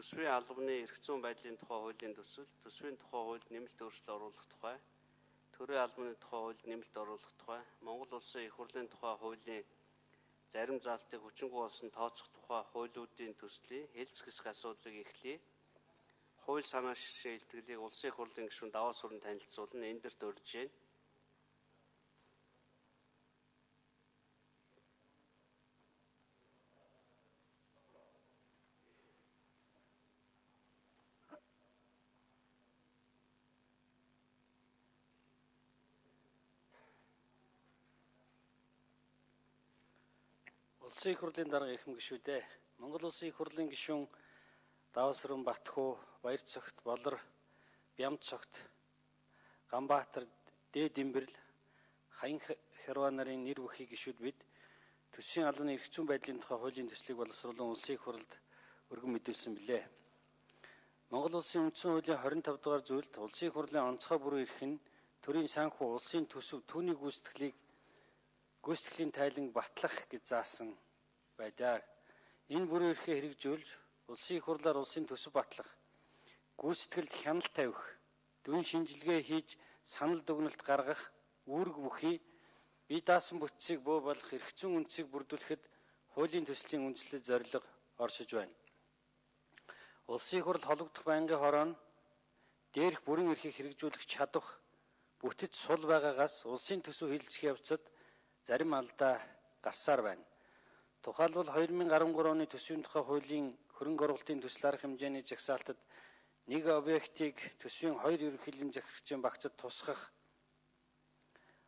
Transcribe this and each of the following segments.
төсвийн албаны эрх зүйн байдлын тухай хуулийн төсөл, төсвийн тухай хуульд нэмэлт өөрчлөлт оруулах тухай, төрийн албаны тухай хуульд нэмэлт оруулах тухай, Монгол Улсын их хурлын тухай хуулийн зарим заалтыг хүчингүй болсон тооцох тухай хуулиудын төслийн хэлцэх хэсэг асуудлыг эхлэе. Хууль санаа шилтгэлийг Улсын их хурлын гишүүн даваа сүрэн танилцуулна. Энэ дэрт урьж байна. Улсын их хурлын дарга эрхэм гишүүдээ Монгол Улсын их хурлын гишүүн Даваасран Батхүү, Баярцогт, Болор, Бямцогт, Ганбаатар, Дээд Имбэрл, Хаян Херва нарын нэр бүхий гишүүд бид төсвийн албаны эрх зүйн байдлын тухай хуулийн төслийг боловсруулан Улсын их хурлд өргөн мэдүүлсэн билээ. Монгол Улсын үндсэн хуулийн 25 дугаар зүйлд Улсын их хурлын онцгой бүрэн эрх нь төрийн санхүү, улсын төсөв, түүний гүйцэтгэлийн тайлан батлах гэж заасан байдаг. Энэ бүрэн эрхээ хэрэгжүүлж Улсын их хурлаар улсын төсөв батлах, гүйцэтгэлд хяналт тавих, дүн шинжилгээ хийж санал дүгнэлт гаргах үүрэг бүхий бие даасан бүтцийг буу болох эрх зүйн үндсийг бүрдүүлэхэд хуулийн төслийн үндслэл зорилго оршиж байна. Улсын их хурл холбогдох байнгын хороонд дээрх бүрэн эрхийг хэрэгжүүлэх чадвах бүтэц сул байгаагаас улсын төсөв хилцэх явцад зарим алдаа гарсаар байна. Тухайлбал 2013 оны төсвийн тухай хуулийн хөрөнгө оруулалтын төсөл арга хэмжээний жагсаалтад нэг объектыг төсвийн 2 ерөнхийллийн захирагчийн багцад тусгах,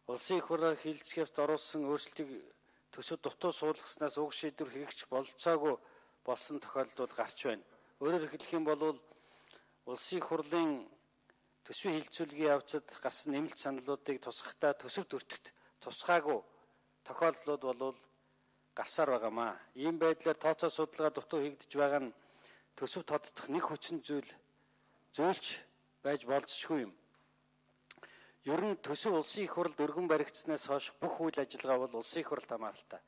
улсын их хурлаар хилцэх явцад оруулсан өөрчлөлтийг төсөв дутуу суулгаснаас уг шийдвэр хэрэгжих бололцоогүй болсон тохиолдол гарч байна. Өөрөөр хэлэх юм бол улсын их хурлын төсвийн хилцүүлгийн явцад гарсан нэмэлт саналуудыг тусгахдаа төсөв төртөгт тусгаагүй тохиолдлууд бол гарсаар байгаамаа. Ийм байдлаар тооцоо судалгаа дутуу хийгдэж байгаа нь төсөв тоддох нэг хүчин зүйлч байж болзошгүй юм. Ер нь төсөв улсын их хурлд өргөн баригдсанаас хойш бүх үйл ажиллагаа бол улсын их хурлд хамааралтай.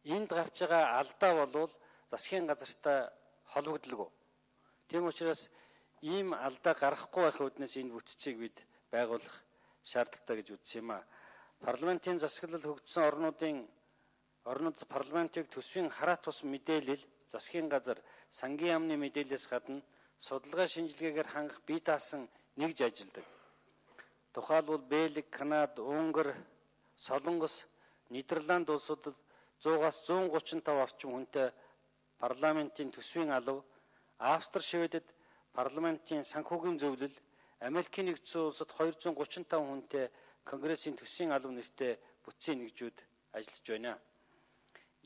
Энд гарч байгаа алдаа бол засгийн газартай холбогдлого. Тийм учраас ийм алдаа гарахгүй байх үүднээс энэ бүтцийг бид байгуулах шаардлагатай гэж үзсэн юм а. Парламентын засаглал хөгжсөн орнууд парламентыг төсвийн хараат тус мэдээлэл, засгийн газар, сангийн яамны мэдээлэлээс гадна судалгаа шинжилгээгээр хангах бие даасан нэгж ажилладаг. Тухайлбал Бельги, Канада, Унгар, Солонгос, Нидерланд улсуудад 100-аас 135 орчим хүнтэй парламентын төсвийн алав, Австри, Шведэд парламентын санхүүгийн зөвлөл, Америкийн нэгдсэн улсад 235 хүнтэй Конгрессийн төсвийн алав нэртэй бүтцийн нэгжүүд ажиллаж байна.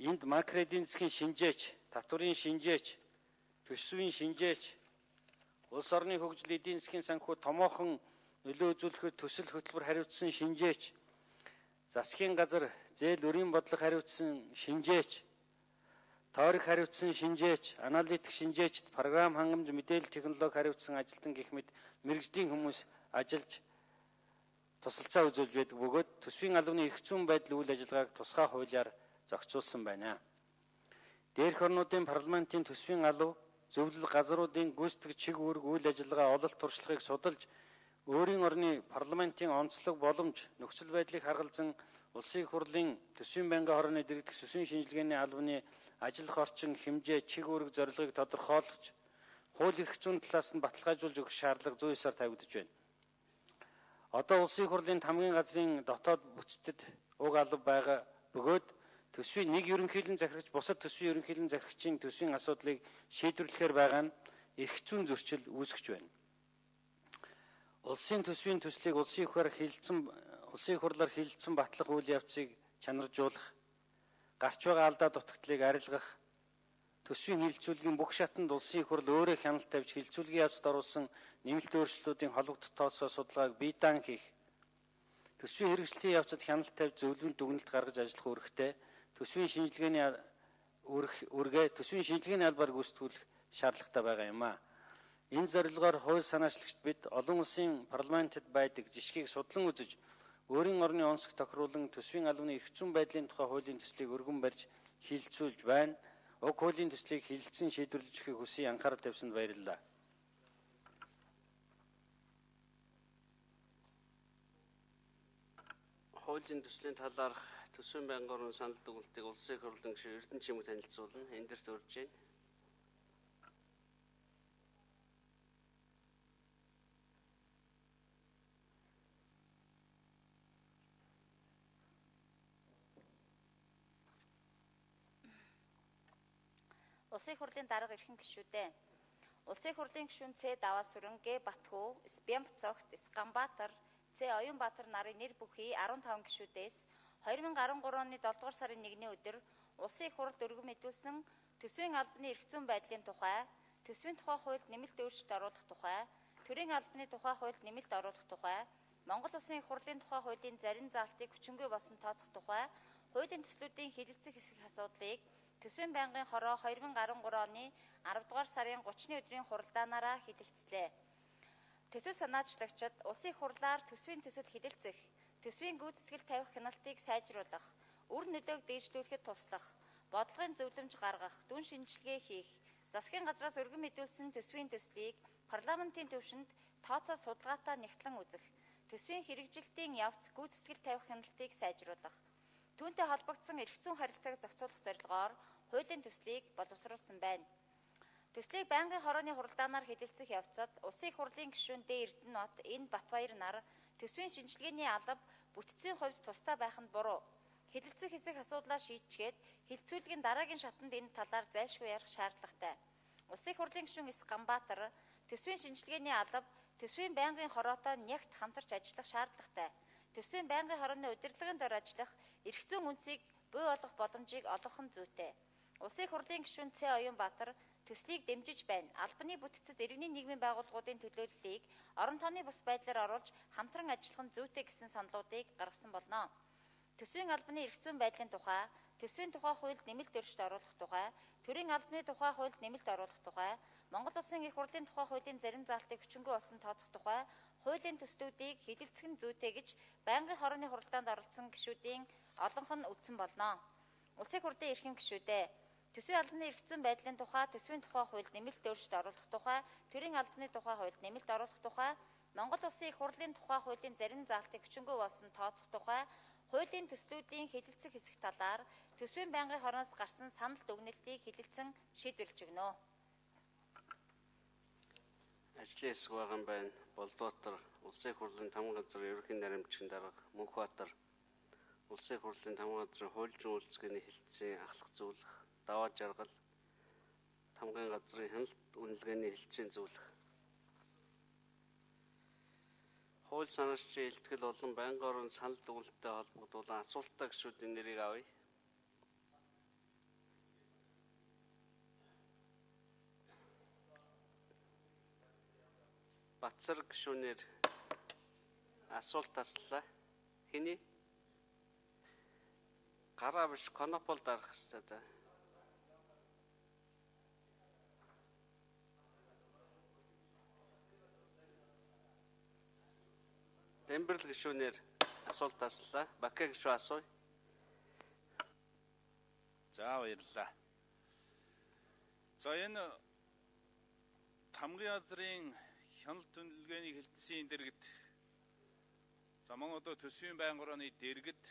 Энд макро эдийн засгийн шинжээч, татврын шинжээч, төсвийн шинжээч, улс орны хөгжил эдийн засгийн санхүү томоохон нөлөө үзүүлэхэд төсөл хөтөлбөр хариуцсан шинжээч, засгийн газар зээл өрийн бодлого хариуцсан шинжээч, тойрог хариуцсан шинжээч, аналитик шинжээчд, програм хангамж мэдээлэл технологи хариуцсан ажилтан гэх мэт мэргэжлийн хүмүүс ажиллаж тусалцаа үзүүлж байдаг бөгөөд төсвийн албаны эрх зүйн байдлын үйл ажиллагааг тусгай хуулиар зохицуулсан байна. Дээрх орнуудын парламентын төсвийн алав, зөвлөл газруудын гүйцэтгэх чиг үүрэг үйл ажиллагаа ололт туршлагыг судалж, өөрийн орны парламентын онцлог боломж, нөхцөл байдлыг харгалзан улсын их хурлын төсвийн байнгын хорооны дэргэдэх төсвийн шинжилгээний албаны ажиллах орчин, хэмжээ, чиг үүрэг зорилгыг тодорхойлж, хууль эрх зүйн талаас нь баталгаажуулж өгөх шаардлага 109-аар тавигдж байна. Одоо улсын их хурлын хамгийн газрын дотоод бүтцэд уг алба байгаа бөгөөд төсвийн нэг ерөнхийлөн захирагч бусад төсвийн ерөнхийлөн захирагчийн төсвийн асуудлыг шийдвэрлэхээр байгаа нь эрх зүйн зөрчил үүсгэж байна. Улсын төсвийн төслийг улсын их хурлаар хилцэн батлах үйл явцыг чанаржуулах, гарч байгаа алдаа дутагдлыг арилгах, төсвийн хилцүүлгийн бүх шатанд улсын их хурл өөрөө хяналт тавьж хилцүүлгийн явцад оруулсан нэмэлт өөрчлөлтүүдийн холбогдох тооцоо судалгааг бие даан хийх, төсвийн хэрэгжлийн явцад хяналт тавьж зөвлөмж дүгнэлт гаргаж ажиллах үүрэгтэй төсвийн шинжилгээний албаар гүйцэтгүүлэх шаардлагатай байгаа юм а. Энэ зорилгоор хууль санаачлагчид бид олон улсын парламентэд байдаг жишгийг судлан үзэж, өөрийн орны онцлог тохируулан төсвийн албаны эрх зүйн байдлын тухай хуулийн төслийг өргөн барьж хилцүүлж байна. Уг хуулийн төслийг хэлэлцэн шийдвэрлэж өгөхийг хүсье. Анхаарал тавьсанд баярлалаа. Хуулийн төслийн талаарх төсвийн байнгын орон санал дүгнэлтийг улсын их хурлын гишүүн Эрдэнэ Чимэг танилцуулна. Энэ дэрт урьж байна. Улсын их хурлын дарга эрхэм гишүүдээ. Улсын их хурлын гишүүн Ц. Даваа Сүрэн, Г. Батхүү, С. Бямбцогт, С. Ганбаатар, Ц. Оюнбаатар нарын нэр бүхий 15 гишүүдээс 2013 оны 7 дугаар сарын 1-ний өдөр Улсын их хурлд өргөн мэдүүлсэн төсвийн албаны эрх зүйн байдлын тухай, төсвийн тухай хуульд нэмэлт өөрчлөлт оруулах тухай, төрийн албаны тухай хуульд нэмэлт оруулах тухай, Монгол Улсын их хурлын тухай хуулийн зарим заалтыг хүчингүй болсон тооцох тухай, хуулийн төслүүдийн хэлэлцэх хэсэг асуудлыг төсвийн байнгын хороо 2013 оны 10 дугаар сарын 30-ны өдрийн хуралдаанаараа хэлэлцлээ. Төсөл санаачлагчид улсын их хурлаар төсвийн төсөл хэлэлцэх, төсвийн гүйцэтгэл тавих хяналтыг сайжруулах, үр нөлөөг дээшлүүлэхэд туслах, бодлогын зөвлөмж гаргах, дүн шинжилгээ хийх, засгийн газраас өргөн мэдүүлсэн төсвийн төслийг парламентын түвшинд тооцоо судалгаатай нягтлан үзэх, төсвийн хэрэгжилтийн явц гүйцэтгэл тавих хяналтыг сайжруулах, түүнтэй холбогдсон эрх зүйн харилцааг зохицуулах зорилгоор хуулийн төслийг боловсруулсан байна. Төслийг байнгын хорооны хуралдаанаар хэлэлцэх явцад улсын их хурлын гишүүн Д. Эрдэнэбат, Н. Батбаяр нар төсвийн шинжилгээний алба бүтцийн хувьд тустай байх нь буруу. Хэлэлцэх хэсэг асуудлаа шийдчихэд хэлэлцүүлгийн дараагийн шатанд энэ талаар зайлшгүй ярих шаардлагатай. Улсын их хурлын гишүүн С. Ганбаатар төсвийн шинжилгээний алба төсвийн байнгын хороотой нягт хамтарч ажиллах шаардлагатай. Төсвийн байнгын хорооны удирдлагын дор ажиллах эрх зүйн үнцийг буй болгох боломжийг олгох нь зүйтэй. Улсын их хурлын гишүүн Ц. Оюнбаатар төслийг дэмжиж байна. Албаны бүтцэд иргэний нийгмийн байгууллагуудын төлөөллийг орон тооны бус байдлаар оруулж хамтран ажиллах нь зүйтэй гэсэн саналуудыг гаргасан болно. Төсвийн албаны эрх зүйн байдлын тухай, төсвийн тухай хуульд нэмэлт өөрчлөлт оруулах тухай, төрийн албаны тухай хуульд нэмэлт оруулах тухай, Монгол Улсын их хурлын тухай хуулийн зарим заалтыг хүчингүй болсон тооцох тухай, хуулийн төслүүдийг хэлэлцэх нь зүйтэй гэж байнгын хорооны хуралдаанд оролцсон гишүүдийн олонх нь үзсэн болно. Улсын их хурлын эрхэм гишүүдээ. Төсвийн албаны эрх зүйн байдлын тухай, төсвийн тухай хуульд нэмэлт өөрчлөлт оруулах тухай, төрийн албаны тухай хуульд нэмэлт оруулах тухай, Монгол Улсын их хурлын тухай хуулийн зарим заалтыг хүчингүй болсон тооцох тухай, хуулийн төслүүдийн хэлэлцэх хэсэг талаар төсвийн байнгын хорооноос гарсан санал дүгнэлтийг хэлэлцэн шийдвэрлэж өгнө. Ажлын хэсэг байгаа юм байна. Болдбаатар, Улсын их хурлын тамга газрын ерөнхий наримчгийн дарга Мөнхбаатар, Улсын их хурлын тамга газрын хуульчин үйлчилгээний хэлэлцээ ахлах зөвлөх, Даваа Жаргал, тамгын газрын хяналт үнэлгээний хэлэлцээ зөвлөх. Хууль санаачийн илтгэл болон байнгын орон санал дүгнэлттэй холбогдуулан асуулттай гишүүдийн нэрийг авъя. Батсар гишүүнээр асуулт таслаа. Хэний? Гараа биш, конопол дарах хэрэгтэй да. Дембэрл гишүүнээр асуулт таслаа. Бакэ гишүү асууя. За баярлалаа. За энэ тамгын газрын хяналт үнэлгээний хэлэлцээний дэргэд за мөн одоо төсвийн байнгын хорооны дэргэд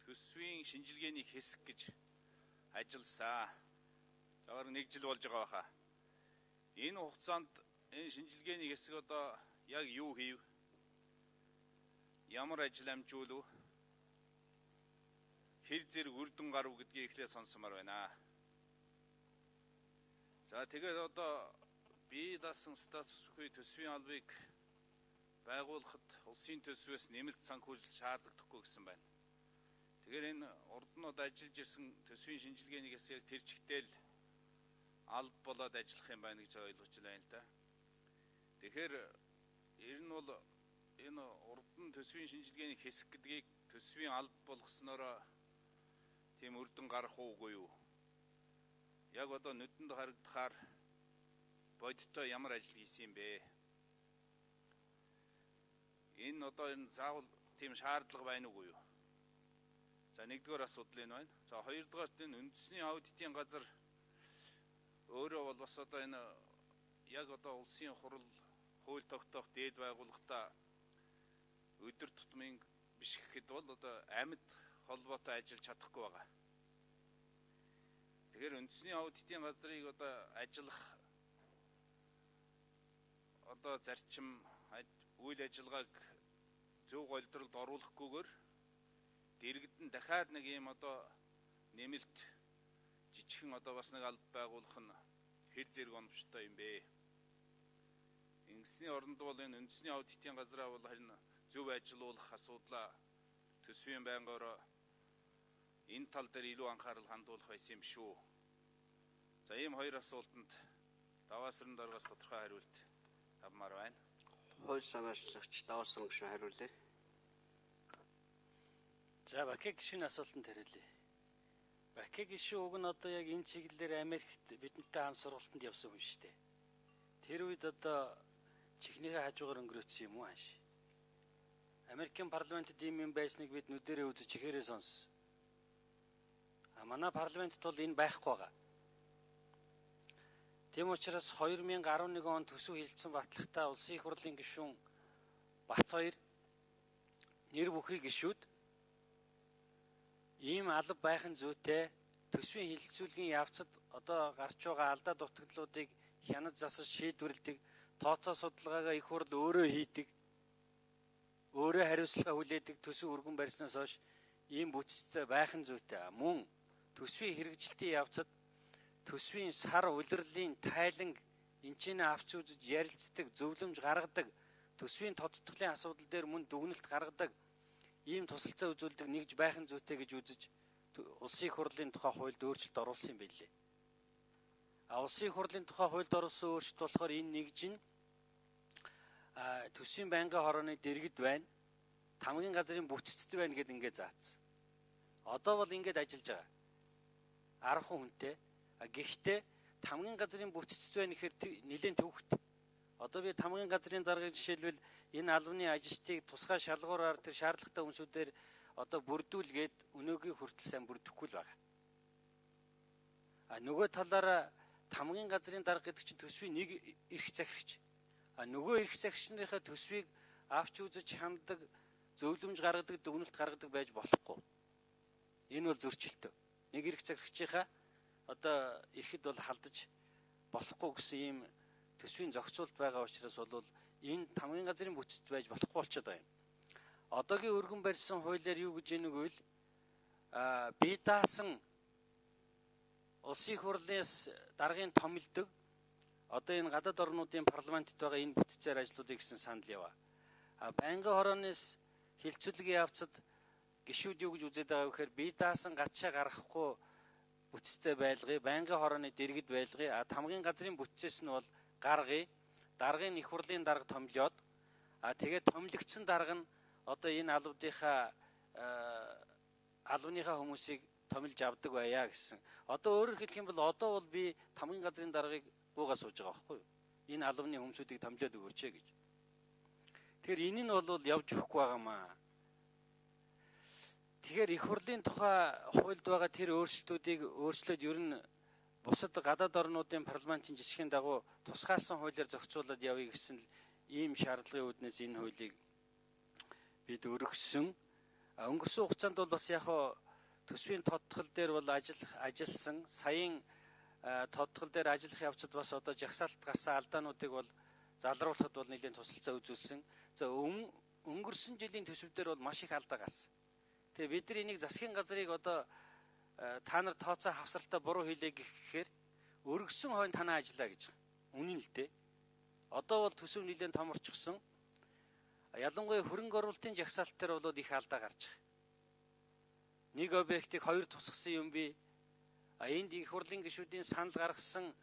төсвийн шинжилгээний хэсэг гэж ажилласан. Заавар 1 жил болж байгаа баха. Энэ хугацаанд энэ шинжилгээний хэсэг одоо яг юу хийв? Ямар ажил амжуулв? Хэр зэрэг үр дүн гарав гэдгийг эхлээд сонсомоор байна. За тэгээд одоо бие даасан статус бүхий төсвийн албыг байгуулахад улсын төсвөөс нэмэлт санхүүжилт шаардлагадаггүй гэсэн байна. Тэгэхээр энэ урд нь одоо ажиллаж ирсэн төсвийн шинжилгээний хэсэг тэр чигтэл алба болоод ажиллах юм байна гэж ойлгож байна л да. Тэгэхээр ер нь бол энэ урд нь төсвийн шинжилгээний хэсэг гэдгийг төсвийн алба болгосноор тийм үр дүн гарах уугүй юу? Яг одоо нүдэнд харагдахаар бодиттой ямар ажил хийсэн юм бэ? Энэ одоо энэ заавал тийм шаардлага байна уугүй юу? За нэгдүгээр асуудал энэ байна. За хоёрдугаар энэ үндэсний аудитын газар өөрөө бол бас одоо энэ яг одоо улсын хурал хууль тогтоох дээд байгууллагатаа өдөр тутмын биш гэхэд бол одоо амьд холбоотой ажиллаж чадахгүй байгаа. Тэгэхээр үндэсний аудитын газрыг одоо ажиллах одоо зарчим үйл ажиллагааг зөв голдролд оруулахгүйгээр дэргэдэн дахиад нэг юм одоо нэмэлт жижигхэн одоо бас нэг алба байгуулах нь хэр зэрэг оновчтой юм бэ? Ингэсний оронд бол энэ үндэсний аудитын газраа бол харин зөв ажиллуулах асуудлаа төсвийн байнгаараа энэ тал дээр илүү анхаарал хандуулах байсан юм шүү. За ийм хоёр асуултанд Даваасрын даргаас тодорхой хариулт авмаар байна. Хууль санаачлагч Даваасрын гишүүн хариулъя. За Баке гишүүний асуултанд хариулъя. Баке гишүүн уг нь одоо яг энэ чиглэлээр Америкт бидэнтэй хамт сургалтанд явсан хүн шүү дээ. Тэр үед одоо чихнийхээ хажуугаар өнгөрөөсөн юм уу хааш? Америкийн парламентд ийм юм байсныг бид нүдэрээ үзэж чихээрээ сонссон. Манай парламентд бол энэ байхгүй байгаа. Тийм учраас 2011 онд төсөв хэлэлцэн батлагтаа улсын их хурлын гишүүн Батбаяр нэр бүхий гишүүд ийм алба байх нь зүйтэй төсвийн хэлэлцүүлгийн явцад одоо гарч байгаа алдаа дутагдлуудыг хянаж засаж шийдвэрлэдэг, тооцоо судалгаагаа их хурл өөрөө хийдэг, өөрөө хариуцлага хүлээдэг төсөв өргөн барьснаас хойш ийм бүтцтэй байх нь зүйтэй. Мөн төсвийн хэрэгжилтийн явцад төсвийн сар улирлын тайланг энчинээ авч үзэж ярилцдаг, зөвлөмж гаргадаг, төсвийн тодтголын асуудал дээр мөн дүгнэлт гаргадаг ийм тусалцаа үзүүлдэг нэгж байх нь зүйтэй гэж үзэж улсын их хурлын тухай хуульд өөрчлөлт оруулсан юм билээ. Улсын их хурлын тухай хуульд оруулсан өөрчлөлт болохоор энэ нэгж нь төсвийн байнгын хорооны дэргэд байна, тамгын газрын бүтцэд байна гэдээ ингээд заасан. Одоо бол ингээд ажиллаж байгаа. 10 хүнтэй. Гэхдээ тамгын газрын бүтцэд байна гэхээр нэлээд төвхт. Одоо би тамгын газрын даргыг жишээлбэл энэ албаны ажилчдыг тусгай шалгуураар тэр шаардлагатай хүмүүсүүдээр одоо бүрдүүлгээд өнөөгийн хүртэл сайн бүрдэхгүй л байгаа. Нөгөө талаараа тамгын газрын дарга гэдэг чинь төсвийн нэг эрх захирагч. Нөгөө эрх захирагчныхаа төсвийг авч үзэж ханддаг, зөвлөмж гаргадаг, дүгнэлт гаргадаг байж болохгүй. Энэ бол зөрчилтөө. Нэг эрх захирагчийнхаа одоо ирэхэд бол халдаж болохгүй гэсэн ийм төсвийн зохицуулт байгаа учраас бол энэ тамгын газрын бүтцэд байж болохгүй болчиход байгаа юм. Одоогийн өргөн барьсан хуулиар юу гэж ийнэг вэ? Би даасан улсын их хурлаас даргын томилдог одоо энэ гадаад орнуудын парламентд байгаа энэ бүтцээр ажлуудыг гэсэн санал яваа. Байнгын хорооноос хилцүүлгийн явцад гишүүд юу гэж үзээд байгаа вэ гэхээр би даасан гатшаа гаргахгүй бүтцтэй байлгыг, байнгын хорооны дэргэд байлгыг, тамгын газрын бүтцээс нь бол гаргыг, даргын их хурлын дарга томлоод, тэгээд томлогдсон дарга нь одоо энэ албаныхаа хүмүүсийг томилж авдаг байя гэсэн. Одоо өөрөөр хэлэх юм бол одоо бол би тамгын газрын даргыг буугаа сууж байгаа байхгүй юу? Энэ албаны хүмүүсүүдийг томлоод өгөөч гэж. Тэгэхээр энэ нь бол явж өгөхгүй байгаамаа. Тэгэхээр их хурлын тухай хуульд байгаа тэр өөрчлөлтүүдийг өөрчлөөд ер нь бусад гадаад орнуудын парламентын жишгийн дагуу тусгаалсан хуулиар зохицуулаад явъя гэсэн ийм шаардлагын үүднээс энэ хуулийг бид өргөссөн. Өнгөрсөн хугацаанд бол бас яг төсвийн тодтгол дээр бол ажилласан. Саяын тодтгол дээр ажиллах явцад бас одоо жагсаалт гарсан алдаануудыг бол залруулахад бол нэлээд тусалцаа үзүүлсэн. За өнгөрсөн жилийн төсөв дээр бол маш их алдаа гарсан. Тэгээ бид нар энийг засгийн газрыг одоо та нар тооцоо хавсралтаа буруу хийлээ гэхээр өргөссөн хойно танаа ажиллаа гэж. Үнэн л дээ. Одоо бол төсөв нэлээд томорчихсон. Ялангуяа хөрөнгө оруулалтын жагсаалт дээр бол их алдаа гарч байгаа. Нэг объектыг хоёр тусгасан юм би. Энд их хурлын гишүүдийн санал гаргасан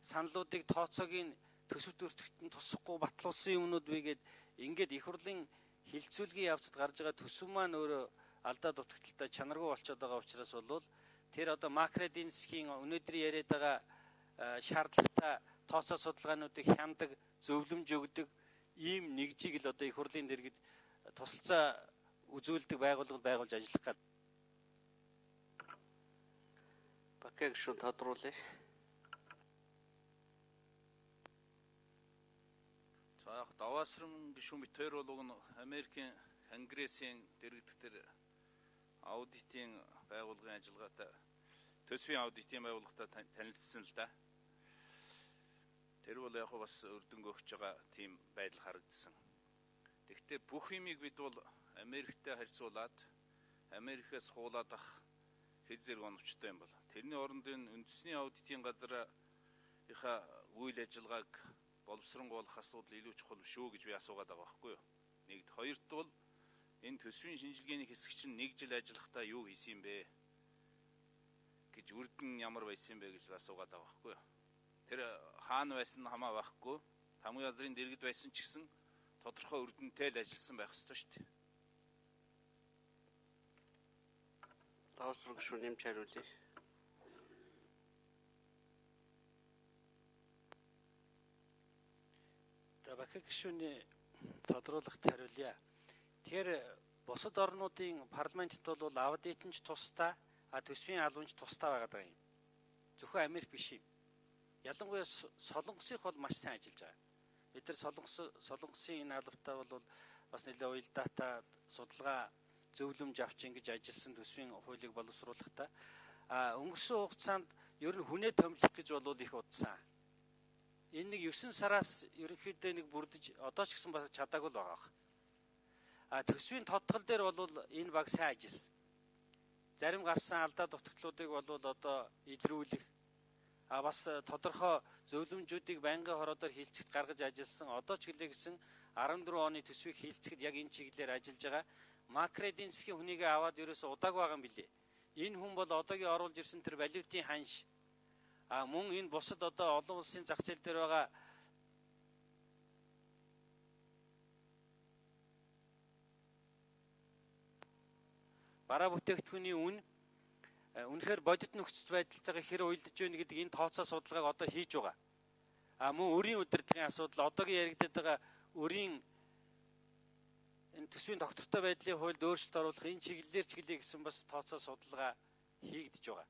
саналуудыг тооцоогийн төсөв төртөгтөнд тусахгүй батлуулсан юмнууд бигээд ингээд их хурлын хилцүүлгийн явцад гарч байгаа төсөв маань өөрөө алдаа дутагдaltaй чанаргүй болчиход байгаа учраас бол тэр одоо макро эдийн засгийн өнөөдрийн яриад байгаа шаардлагатай тооцоо судалгаануудыг хяндаг, зөвлөмж өгдөг ийм нэгжийг л одоо их хурлын дэргэд тусалцаа үзүүлдэг байгууллага байгуулж ажиллах гэдэг. Бакег шууд тодруулъя. даваасран гишүүн бит хоёр бол уг нь Америкийн Конгрессийн дэргэдгээр аудитын байгууллагын ажиллагаатай төсвийн аудитын байгууллагатай танилцсан л да. Тэр бол яг бас өрдөнгө өгч байгаа тийм байдал харагдсан. Тэгэхдээ бүх юмыг бид бол Америктэй харьцуулаад Америкээс хуулаад ах хэд зэрэг оновчтой юм бол тэрний оронд энэ үндэсний аудитын газрынхаа үйл ажиллагааг боловсронгуулах асуудал илүү чухал биш үү гэж би асуугаад байгаа байхгүй юу. Нэгд хоёрт бол энэ төсвийн шинжилгээний хэсэг чинь 1 жил ажиллахдаа юу хийсэн юм бэ гэж үрдэн ямар байсан юм бэ гэж асуугаад байгаа байхгүй юу. Тэр хаана байсан хамаа байхгүй. Тамгын газрын дэргэд байсан ч гэсэн тодорхой үрдэнтэй л ажилласан байх ёстой шүү дээ. Даваасран гишүүн нэмж хариулъя. Бахи гишүүний тодруулахад хариулъя. Тэгэхээр бусад орнуудын парламентт бол аудитч тусдаа, төсвийн албанч тусдаа байгаа юм. Зөвхөн Америк биш юм. Ялангуяа Солонгосынх бол маш сайн ажиллаж байгаа. Бид нар Солонгосын энэ албатай бол бас нэлээд уялдаатай судалгаа зөвлөмж авч ингэж ажилласан төсвийн хуулийг боловсруулахдаа өнгөрсөн хугацаанд ер нь хүнээ томилох гэж бол их удсан. Энэ нэг 9 сараас ерөнхийдөө нэг бүрдэж одоо ч гэсэн бас чадаагүй л байгаа. Төсвийн тодтгол дээр бол энэ баг сайн ажилласан. Зарим гарсан алдаа дутагдлуудыг бол одоо илрүүлэх бас тодорхой зөвлөмжүүдийг байнгын хороодоор хилцэхэд гаргаж ажилласан. Одоо ч гэлээ гэсэн 14 оны төсвийг хилцэхэд яг энэ чиглэлээр ажиллаж байгаа. Макро эдийн засгийн хүнийг аваад ерөөсө удаагүй байгаа юм билээ. Энэ хүн бол одоогийн оруулж ирсэн тэр валютын ханш мөн энэ бусад одоо олон улсын зах зээл дээр байгаа бараа бүтээгдэхүүний үн үнэхээр бодит нөхцөл байдалтайгаа хэр уялдаж байна гэдэг энэ тооцоо судалгааг одоо хийж байгаа. Мөн өрийн удирдлагын асуудал одоогийн яригдаад байгаа өрийн энэ төсвийн доктортой байдлын хуульд өөрчлөлт оруулах энэ чиглэлээр ч гэлээ гэсэн бас тооцоо судалгаа хийгдэж байгаа.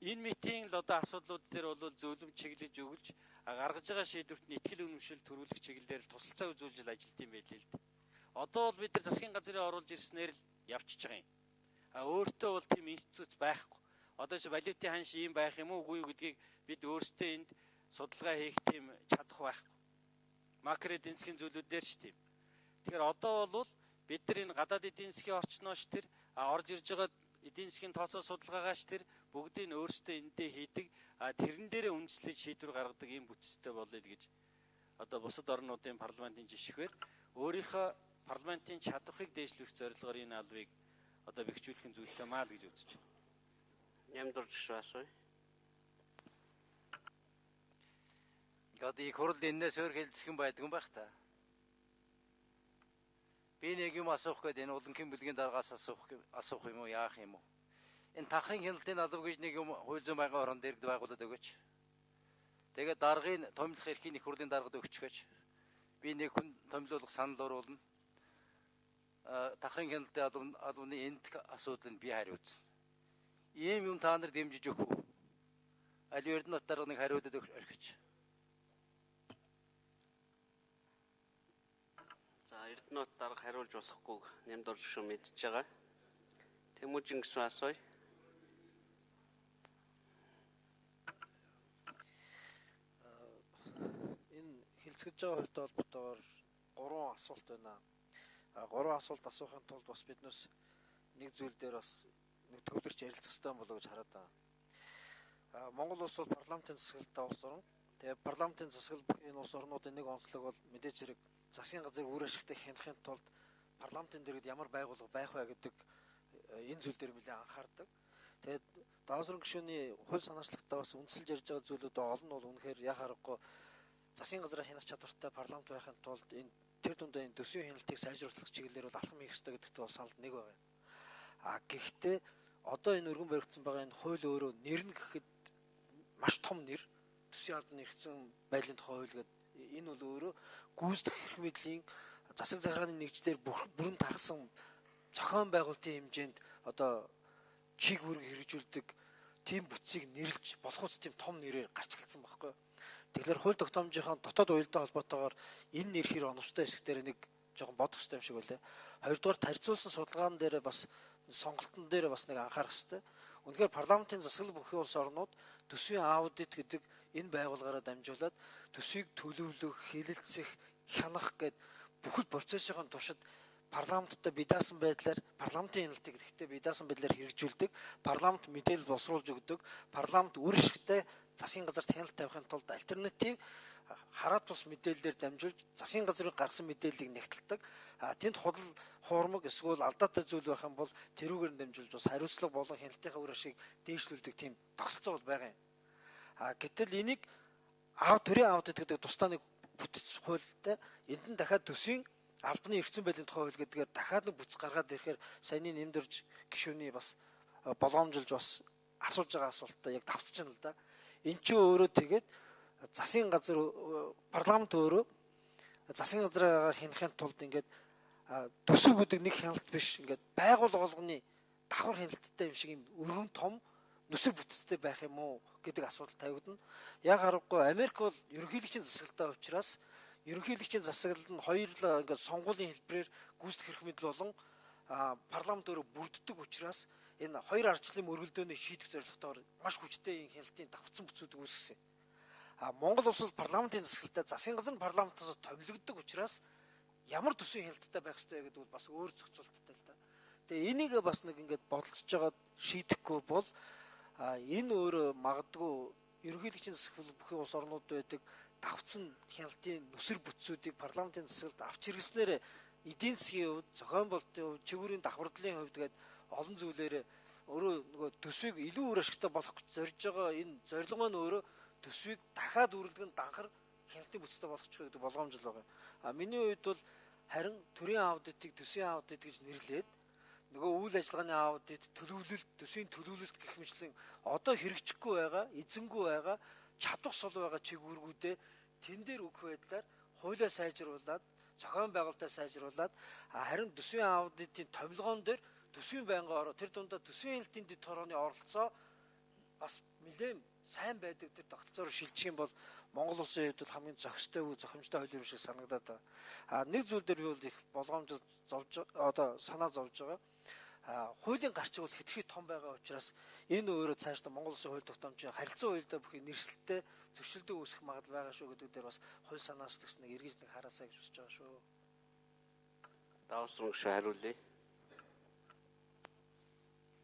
Энэ митинг л одоо асуудлууд дээр бол зөвлөмж чиглэж өгүүлж гаргаж байгаа шийдвэрт нь ихтгэл үнэмшил төрүүлэх чиглэлээр л тусалцаа үзүүлж ажилт юм байлээ л дээ. Одоо бол бид нар засгийн газрын оруулж ирснээр л явчихж байгаа юм. Өөртөө бол тийм институт байхгүй. Одоо ч валютын ханш ийм байх юм уу үгүй юу гэдгийг бид өөрсдөө энд судалгаа хийх тийм чадах байхгүй. Макро эдийн засгийн зүйлүүд дээр ч тийм. Тэгэхээр одоо бол бид нар энэ гадаад эдийн засгийн орчнооч тэр орж ирж байгаа эдийн засгийн тооцоо судалгаагаач тэр бүгдийг өөрсдөө эндээ хийдэг. Тэрэн дээрээ үндэслэж шийдвэр гаргадаг ийм бүтцтэй болъё гэж одоо бусад орнуудын парламентын жишгээр өөрийнхөө парламентын чадварыг дээшлэх зорилгоор энэ албыг одоо бэхжүүлэх зүйтэй маа л гэж үзэж байна. Нямдурч асууя. Одоо их хурл энэс өөр хэлцэх юм байдаг юм байх та. Би нэг юм асуух гээд энэ улангийн бүлгийн дараагаас асуух юм уу яах юм уу? Энэ тахрын хяналтын алба гэж нэг юм хууль зүйн байнгын орон дэргэд байгуулад өгөөч. Тэгээд даргын томилох эрхийг их хурлын даргад өгчгөөч. Би нэг хүн томилуулах санал оруулна. Тахрын хяналтын албаны энд асуудлыг би хариуцна. Ийм юм та нар дэмжиж өгөх үү? Аль эрдэнэт дарга нэг хариулт орхиж. За эрдэнэт дарга хариулж болохгүй нямдурч шүү мэдж байгаа. Тэмүүжин гэсэн асууя. Энэ хилцэж байгаа хувьтай холбоотойгоор 3 асуулт байна. 3 асуулт асуухын тулд бас биднээс нэг зүйл дээр бас нэг төвлөрч ярилцах хэрэгтэй болоо гэж хараад байгаа. Монгол улс бол парламентын засаглалтай улс орн. Тэгээ парламентын засаглал бүх энэ улс орнуудын нэг онцлог бол мэдээж хэрэг засгийн газрыг үр ашигтай хянахын тулд парламентын дэргэд ямар байгууллага байх вэ гэдэг энэ зүйл дээр нэлээд анхаардаг. Тэгээд даваасран гишүүний хууль санаачлагтай бас үндсэлж ярьж байгаа зүйлүүд олон нь бол үнэхээр яа харахгүй засгийн газраа хянах чадвартай парламент байхын тулд энэ тэр дундаа энэ төсвийн хяналтыг сайжруулах чиглэлээр бол алхам хийх ёстой гэдэгт бол санал нэг байна. Гэхдээ одоо энэ өргөн баригдсан байгаа энэ хууль өөрөө нэр нь гэхэд маш том нэр төсвийн албаны эрхцэн байдлын тухай хууль гэдэг энэ бол өөрөө гүйцэтгэх эрх мэдлийн засаг захиргааны нэгжлэр бүрэн тархсан зохион байгуулалтын хэмжээнд одоо чиг үүрэг хэрэгжүүлдэг тийм бүтцийг нэрлж болох ус тийм том нэрээр гарч галцсан байхгүй. Тэгэхээр хууль тогтоомжийн дотоод уялдаа холбоотойгоор энэ нэр хэр оновчтой хэсэг дээр нэг жоохон бодох хэрэгтэй юм шиг байлаа. Хоёрдугаар тарьцуулсан судалгаан дээр бас сонголтон дээр бас нэг анхаарах хэрэгтэй. Үнэхээр парламентын засаглал бүхий улс орнууд төсвийн аудит гэдэг энэ байгууллагаараа дамжуулаад төсвийг төлөвлөх, хэлэлцэх, хянах гэд бүхэл процессын туршид парламенттай бие даасан байдлаар парламентын хяналтыг гэхдээ бие даасан байдлаар хэрэгжүүлдэг, парламент мэдээлэл боловсруулж өгдөг, парламент үр ашигтай засгийн газарт хяналт тавихын тулд альтернатив хараат тус мэдээллээр дамжуулж засгийн газрын гаргасан мэдээллийг нэгтэлдэг. Тэнд худал хуурмаг эсвэл алдаатай зүйл байх юм бол тэрүүгээр нь дамжуулж бас хариуцлага болон хяналтынхаа үр ашиг дээшлүүлдэг тийм тогтолцоо бол байгаа юм. Гэтэл энийг төрийн аудит гэдэг тусдаа нэг бүтэц хуультай энд нь дахиад төсвийн албаны эрхцэн байдлын тухай хууль гэдгээр дахиад нэг бүтэц гаргаад ирэхээр саяны нэмдэрж гишүүний бас болгоомжилж бас асууж байгаа асуултаа яг давтж байна л да. Энд чинь өөрөө тэгээд засгийн газар парламент өөрөө засгийн газраа хянахын тулд ингээд төсөв гэдэг нэг хяналт биш ингээд байгууллага болгоны давхар хяналттай юм шиг юм өргөн том нүсэр бүтцтэй байх юм уу гэдэг асуудал тавигдана. Яг харахгүй Америк бол ерөнхийлөгчийн засаглалтай учраас ерөнхийлөгчийн засаглал нь хоёр ингээд сонгуулийн хэлбэрээр гүйцэтгэх эрх мэдэл болон парламент өөрөө бүрддэг учраас энэ хоёр ардчлалын мөргөлдөөний шийдэх зорилготойгоор маш хүчтэй хяналтын давцсан бүцүүд үүсгэсэн. Монгол улс бол парламентын засаглалтай засгийн газар нь парламентаас томилогддог учраас ямар төсвийн хяналттай байх ёстой гэдэг бол бас өөр зохицуулттай л да. Тэгээ энийг бас нэг ингээд бодолцож байгаа шийдэхгүй бол энэ өөрөө магадгүй ерөнхийлөгчийн засаглал бүхий улс орнууд байдаг давцсан хяналтын нүсэр бүтцүүдийг парламентын засаглалд авч хэрэгснээр эдийн засгийн хувьд, зохион болтын хувьд, чигүүрийн давхардлын хувьд гээд олон зүйлээр өөрөө нөгөө төсвийг илүү үр ашигтай болгох гэж зорж байгаа энэ зорилго нь өөрөө төсвийг дахиад үргэлгэн данхар хяналтын бүтцтэй болгочих гэдэг болгоомжл байгаа. Миний хувьд бол харин төрийн аудитыг төсвийн аудит гэж нэрлээд нөгөө үйл ажиллагааны аудит, төлөвлөлт, төсвийн төлөвлөлт гэх мэтлэн одоо хэрэгжихгүй байгаа, эзэнгүй байгаа, чадвар сул байгаа чигүүргүүдээ тэн дээр өгөх байдлаар хуулиа сайжруулад, зохион байгуулалтаа сайжруулад харин төсвийн аудитын томилгоон дээр төсвийн байнгын ороо тэр дундаа төсвийн хяналтын дэд хорооны оролцоо бас нэлээд сайн байдаг тэр тогтолцоор шилжих юм бол Монгол улсын хувьд бол хамгийн зохистой ու зохимжтой хууль юм шиг санагдаад байна. Нэг зүйл дээр би бол их болгоомжтой санаа зовж байгаа. Хуулийн гарчиг бол хэтэрхий том байгаа учраас энэ өөрөө цаашдаа Монгол улсын хууль тогтоомжийн харилцан хуультай бүхий нэршилтэй зөрчилдөөн үүсэх магадлал байгаа шүү гэдэг дээр бас хууль санаас төгс нэг эргэж нэг хараасаа гэж бодож байгаа шүү. Давсрын гишүүн хариулъя.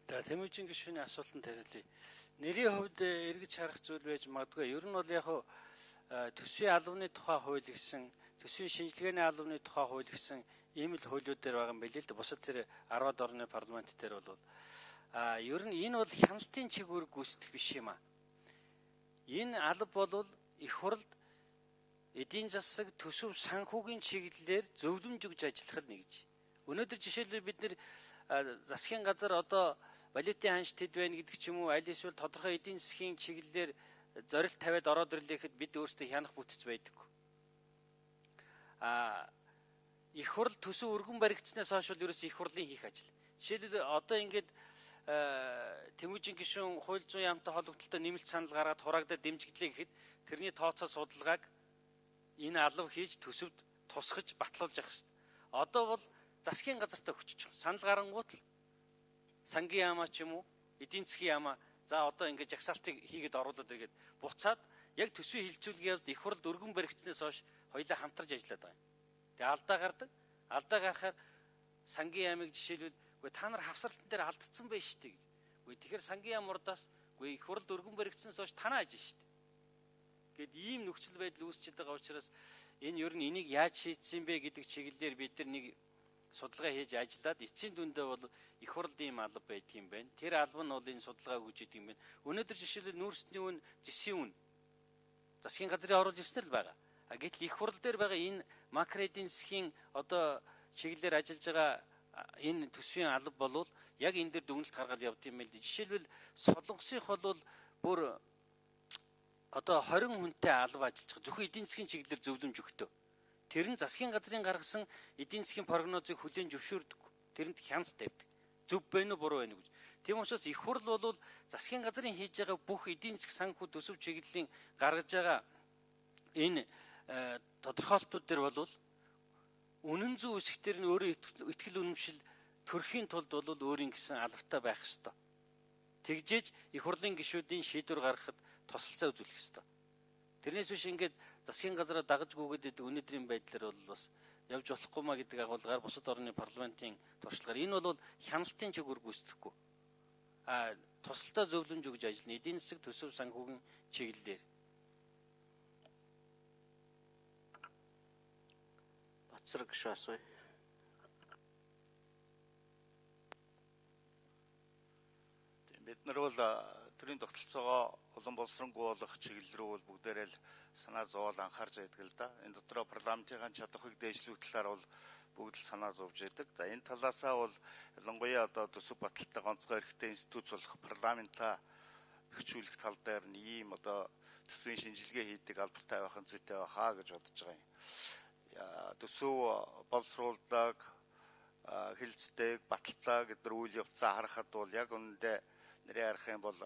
Тэмүжин гишүүний асуултанд хариулъя. Нэрийн хувьд эргэж харах зүйл байж магадгүй. Ер нь бол яг төсвийн албаны тухай хууль гэсэн, төсвийн шинжилгээний албаны тухай хууль гэсэн ийм л хуулиуд дээр байгаа юм билээ л дээ. Бусад тэр 10-аад орны парламент дээр бол ер нь энэ бол хяналтын чиглэлээр гүйцэтгэх биш юм аа. Энэ алба бол их хурлд эдийн засаг төсөв санхүүгийн чиглэлээр зөвлөмж өгж ажиллах л нэгж. Өнөөдөр жишээлбэл бид нэр засгийн газар одоо валютын ханш тэд байна гэдэг ч юм уу аль эсвэл тодорхой эдийн засгийн чиглэлээр зорилт тавиад ороод ирлэхэд бид өөрсдөө хянах бүтц байдаг. Их хурл төсөв өргөн баригдснаас хойш бол ерөөс их хурлын хийх ажил. Жишээлбэл одоо ингээд Тэмүжин гишүүн хууль зүйн яамтай холбогдлолтой нэмэлт санал гаргаад хураагдаад дэмжигдлээ гэхэд тэрний тооцоо судалгааг энэ алав хийж төсөвд тусгаж батлуулж явах хэрэгтэй. Одоо бол засгийн газартаа хүчиж санал гарангуут л сангийн яамаа ч юм уу эдийн засгийн яамаа за одоо ингээд жагсаалтыг хийгээд оруулаад иргээд буцаад яг төсвийн хилцүүлгийн явд их хурл өргөн баригдснаас хойш хоёулаа хамтарч ажиллаад байгаа юм. Тэгээ алдаа гардаг. Алдаа гарахаар сангийн яамыг жишээлбэл үгүй та нар хавсралтан дээр алдсан байж штэ гэж. Үгүй тэгэхээр сангийн яам урдаас үгүй их хурл өргөн баригдснаас хойш танаа ажиж штэ. Гэт ийм нөхцөл байдал үүсчихэд байгаа учраас энэ ер нь энийг яаж шийдсэн бэ гэдэг чиглэлээр бид нар нэг судалгаа хийж ажиллаад эцсийн дүндээ бол их хурлын ийм алба байдаг юм байна. Тэр алба нь бол энэ судалгааг үгж идэг юм байна. Өнөөдөр жишээлбэл нүүрсний үн, зэсийн үн засгийн газрын оруулж ирсэн л байгаа. Гэтэл их хурл дээр байгаа энэ макро эдийн засгийн одоо чиглэлээр ажиллаж байгаа энэ төсвийн алба болвол яг энэ дээр дүгнэлт гаргаад явд юм байл. Жишээлбэл солонгосынх бол бүр одоо 20 хүнтэй алба ажиллаж байгаа. Зөвхөн эдийн засгийн чиглэлээр зөвлөмж өгтөө. Тэр нь засгийн газрын гаргасан эдийн засгийн прогнозыг хүлээн зөвшөөрдөг. Тэрэнд хяналт тавьдаг. Зөв байна уу буруу байна уу гэж. Тийм учраас их хурл бол засгийн газрын хийж байгаа бүх эдийн засгийн санхүү төсөв чиглэлийн гаргаж байгаа энэ тодорхойлолтууд дээр бол үнэн зөв үсгээр нь өөрөө итгэл үнэмшил төрхийн тулд бол өөрийн гэсэн албатай байх ёстой. Тэгжээж их хурлын гишүүдийн шийдвэр гаргахад тусалцаа үзүүлэх ёстой. Тэрнээс биш ингээд засгийн газараа дагаж гүгээд өнөөдрийн байдлаар бол бас явж болохгүй маа гэдэг агуулгаар бусад орны парламентын туршлагаар энэ бол хяналтын чигээр гүйцэтгэхгүй. Тусалдаа зөвлөмж өгж ажиллана. Эдийн засаг төсөв санхүүгийн чиглэлээр. Батцэрэг гишүү асууя. Бид нар бол төрийн тогтолцоогоо улам боловсронгуй болох чиглэл рүү бол бүгдээрээ л санаа зовоол анхаарч байдаг л да. Энэ дотроо парламентын чадварыг дээшлэх талаар бол бүгд л санаа зовж байдаг. За энэ талаасаа бол ялангуяа одоо төсөв баталтай гонцгой эрхтэй институт болох парламентаа бэхжүүлэх тал дээр нь ийм одоо төсвийн шинжилгээ хийдэг албатай байх нь зүйтэй байхаа гэж бодож байгаа юм. Төсөв боловсруулдаг, хилцдэг, баталтай гэдэг үйл явцаа харахад бол яг үүндээ нэрээ харах юм бол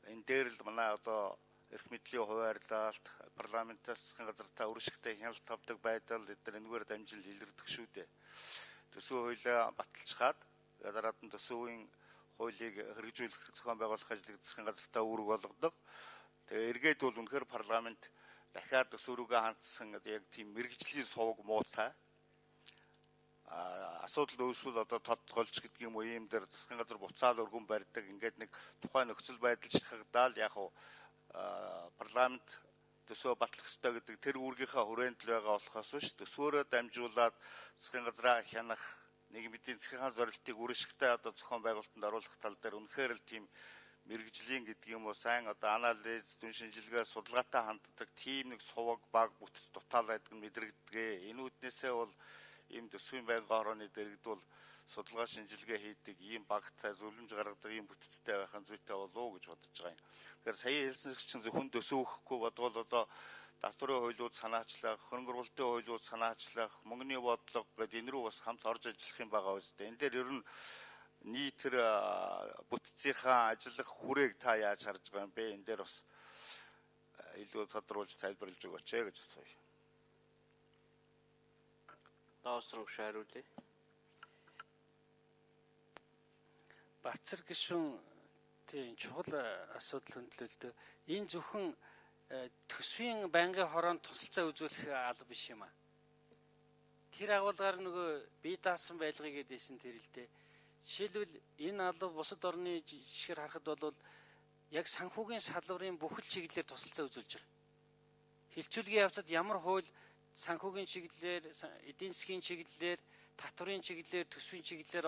энэ дээр л манай одоо эрх мэдлийн хуваарлалт парламентаас засгийн газартаа үржихтэй хяналт тавьдаг байдал эдгээр энэгээр дамжин илэрдэг шүү дээ. Төсвийн хуулиа баталчихад дараад нь төсвийн хуулийг хэрэгжүүлэх зохион байгуулах ажлыг засгийн газартаа үүрэг болгодог. Тэгээ эргээд бол үнэхээр парламент дахиад төсөв рүүгээ хандсан яг тийм мэрэгжлийн сувг муутай асуудал үүсвэл одоо тодтолж гэдэг юм уу ийм дээр засгийн газар буцаал өргөн барьдаг ингээд нэг тухайн нөхцөл байдал шахагдаал яг парламент төсөө батлах ёстой гэдэг тэр үүргийнхаа хүрээнд л байгаа болохоос биш төсөөрөө дамжуулаад засгийн газраа хянах нийгмийн эдийн засгийн зорилтыг үржихтэй одоо зохион байгуулалтанд оруулах тал дээр үнэхээр л тийм мэрэгжлийн гэдэг юм уу сайн одоо анализ дүн шинжилгээ судалгаатай ханддаг тийм нэг суваг баг бүтц дутаал байдаг нь мэдрэгдэгэ. Энэ үднээсээ бол ийм төсвийн байнгын хорооны дэргэд бол судалгаа шинжилгээ хийдэг ийм багтай зөвлөмж гаргадаг ийм бүтцтэй байх нь зүйтэй болов уу гэж бодож байгаа юм. Тэгэхээр сая хэлсэн чинь зөвхөн төсөв өгөхгүй бодвол одоо татварын хуулиуд санаачлах, хөрөнгө оруулалтын хуулиуд санаачлах, мөнгөний бодлого гэдэг энэ рүү бас хамт орж ажиллах юм байгаа үстэй. Энэ дээр ер нь нийт тэр бүтцийнхаа ажиллах хүрээг та яаж харж байгаа юм бэ? Энэ дээр бас илүү тодруулж тайлбарлаж өгөөч гэж асууя. Даосрог шааруулъя. Бацар гишүүн тийм чухал асуудал хөндлөлтөө энэ зөвхөн төсвийн байнгын хороонд тусалцаа үзүүлэх алба биш юм аа. Тэр агуулгаар нөгөө бие даасан байлгыг гэдээсэн тэр л дээ. Жишээлбэл энэ алба бусад орны жишгээр харахад бол яг санхүүгийн салбарын бүхэл чиглэлээр тусалцаа үзүүлж байгаа. Хилцүүлгийн явцад ямар хууль санхүүгийн чиглэлээр, эдийн засгийн чиглэлээр, татварын чиглэлээр, төсвийн чиглэлээр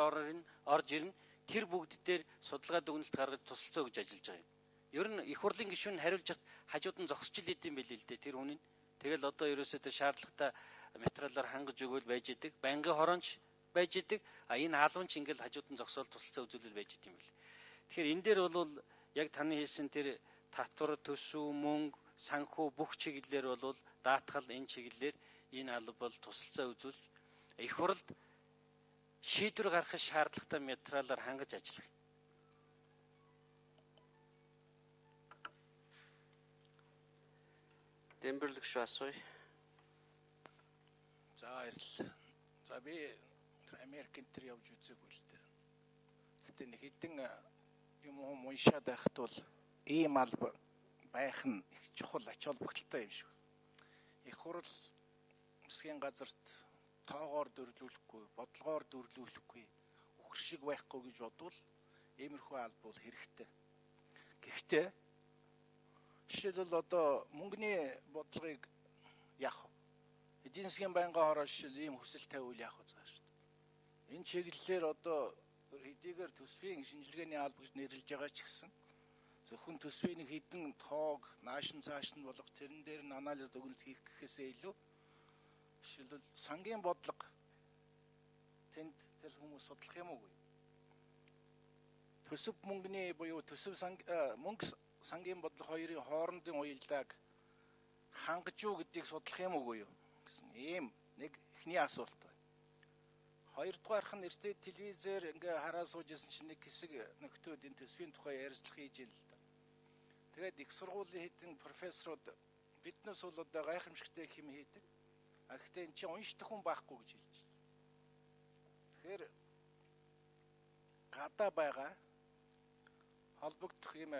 орж ирнэ. Тэр бүгд дээр судалгаа дүгнэлт гаргаж тусалцаа өгж ажиллаж байгаа юм. Ер нь их хурлын гишүүн хариулж хажууд нь зогсож идэм байл л дээ тэр үнэн. Тэгэл одоо ерөөсөө тэр шаардлагатай материалаар хангаж өгөөл байж идэг. Байнгын хороонч байж идэг. Энэ албанч ингээл хажууд нь зогсоол тусалцаа үзүүлэл байж идэм байл. Тэгэхээр энэ дээр бол яг таны хэлсэн тэр татвар, төсөв, мөнгө, санхүү бүх чиглэлээр бол даатгал энэ чиглэлээр энэ алба бол тусалцаа үзүүлж их хурлд шийдвэр гаргах шаардлагатай материалаар хангаж ажиллах. Дэмбэрлэг шүү асууя. За баярлалаа. За би Америкт тэр явж үзээгүй л дээ. Гэтэ нэг хэдэн юм уншаад байхад бол ийм алба байх нь их чухал ач холбогдолтой юм шиг. Их хурл засгийн газарт тоогоор дөрлүүлэхгүй, бодлогоор дөрлүүлэхгүй, үхэр шиг байхгүй гэж бодвол иймэрхүү алба бол хэрэгтэй. Гэхдээ жишээлбэл одоо мөнгөний бодлогыг яах вэ? Эдийн засгийн байнгын хороо жишээл ийм хүсэл тавиул яах вэ цааш? Энэ чиглэлээр одоо хэдийгээр төсвийн шинжилгээний алба гэж нэрлэж байгаа ч гэсэн зөвхөн төсвийн хэдэн тоог наашин цаашин болох тэрэн дээр нь анализ дүгнэлт хийх гэхээсээ илүү жишээлбэл сангийн бодлого тэнд тэр хүмүүс судлах юм уу? Төсөв мөнгөний буюу төсөв мөнгө сангийн бодлого хоёрын хоорондын уялдааг хангаж юу гэдгийг судлах юм уу юу гэсэн ийм нэг эхний асуулт байна. Хоёрдугаарх нь эртээ телевизээр ингээ хараа сууж исэн чинь нэг хэсэг нөхдүүд энэ төсвийн тухай ярилцлага хийж ийн л да. Тэгээд их сургуулийн хэдэн профессорууд биднээс бол одоо гайхамшигтай хэм хийдэг. Гэхдээ эн чинь уншдаг хүн байхгүй гэж хэлж байна. Тэгэхээр гадаа байгаа холбогдох юм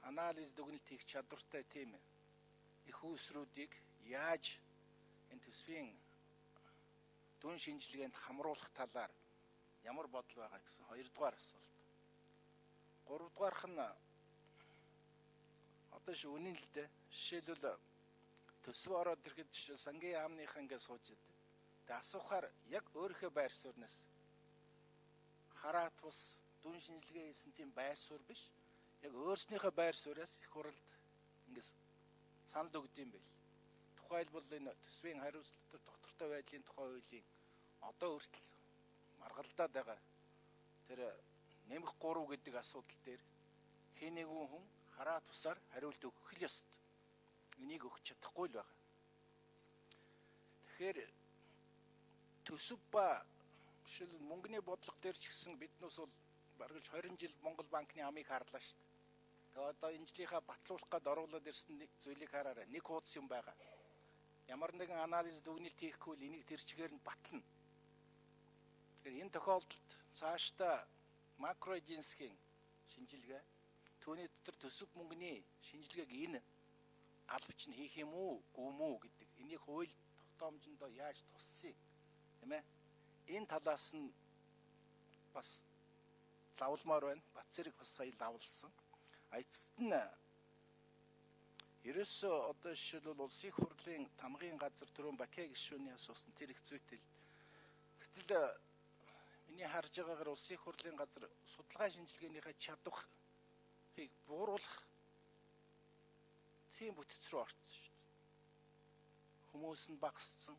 анализ дүгнэлт хийх чадвартай тийм их үүсрүүдийг яаж энэ төсвийн дүн шинжилгээнд хамруулах талаар ямар бодол байгаа гэсэн хоёрдугаар асуулт. Гуравдугаарх нь одоо үнэн л дээ. Жишээлбэл төсөв ороод ирэхэд сангийн яамныхаа ингээд сууж идэв. Тэгээ асуухаар яг өөрийнхөө байр сууриас хараат бус дүн шинжилгээ хийсэн тийм байр суурь биш. Яг өөрснийхөө байр сууриас их хуралд ингээд санал өгдөм байл. Тухайлбал энэ төсвийн хариуцлагатай доктортой байдлын тухай хуулийн одоо хүртэл маргалдаад байгаа тэр нэмэх 3 гэдэг асуудал дээр хэн нэгэн хүн хараат бусаар хариулт өгөх л ёстой. Энийг өгч чадахгүй л байгаа. Тэгэхээр төсөв ба жишээл мөнгөний бодлого дээр ч гэсэн биднээс бол бараг 20 жил Монгол банкны амыг харлаа шүү дээ. Тэгээ одоо энэ жилийнхаа батлуулах гээд оруулаад ирсэн нэг зүйлийг хараарай. Нэг хуудас юм байгаа. Ямар нэгэн анализ дүгнэлт хийхгүй л энийг тэр чигээр нь батлна. Тэгэхээр энэ тохиолдолд цаашдаа макро эдийн засгийн шинжилгээ түүний дотор төсөв мөнгөний шинжилгээг энэ албач нь хийх юм уу, гүм үү гэдэг. Энийг хууль тогтоомжиндоо яаж туссыг, тийм ээ? Энэ талаас нь бас лавламаар байна. Бацэрэг бас сая лавлсан. Эцэст нь ерөөсөө одоо жишээлбэл улсын их хурлын тамгын газар түрүүн Бакэ гишүүний асуусан тэр их зүйтэл. Гэтэл миний харж байгаагаар улсын их хурлын газар судалгаа шинжилгээнийхээ чадварыг бууруулах тийм бүтц рүү орсон шүү дээ. Хүмүүс нь багассан.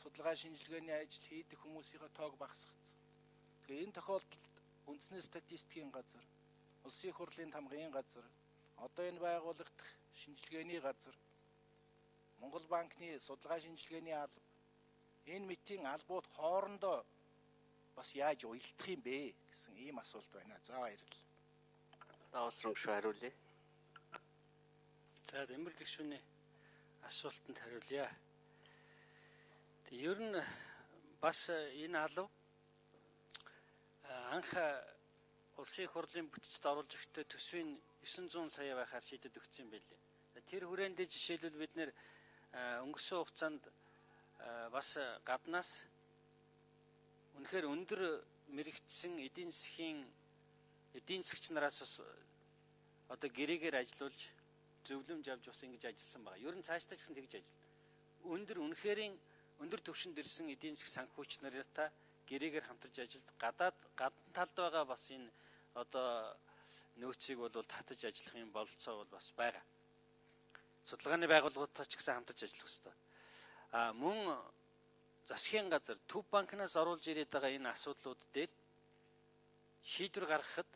Судалгаа шинжилгээний ажил хийдэг хүмүүсийн тоог багасгацсан. Тэгээ энэ тохиолдолд үндэсний статистикийн газар, улсын их хурлын тамгын газар, одоо энэ байгуулагдах шинжилгээний газар, Монгол банкны судалгаа шинжилгээний алба, энэ мэтийн албууд хоорондоо бас яаж уялдах юм бэ гэсэн ийм асуулт байна. За баярлалаа. Даавсрын гүшүү хариулъя. За Дэмбэр гишүүний асуултанд хариулъя. Ер нь бас энэ алав анх улсын их хурлын бүтцэд оруулж өгтөө төсвийн 900 сая байхаар шийдэд өгсөн юм байлээ. Тэр хүрээнд жишээлбэл бид нэр өнгөрсөн хугацаанд бас гаднаас үнэхээр өндөр мэрэгдсэн эдийн засгч нараас бас одоо гэрээгээр ажиллуулж зөвлөмж авч бас ингэж ажилласан байгаа. Ер нь цаашдаа ч гэсэн тэгж ажиллана. Өндөр түвшинд ирсэн эдийн засгийн санхүүч нартай гэрээгээр хамтарч ажилд гадна талд байгаа бас энэ одоо нөөцийг бол татаж ажиллах юм бололцоо бол бас байгаа. Судалгааны байгууллагуудтай ч гэсэн хамтарч ажиллах хэрэгтэй. Мөн засгийн газар Төв банкнаас оруулж ирээд байгаа энэ асуудлууд дээр шийдвэр гаргахад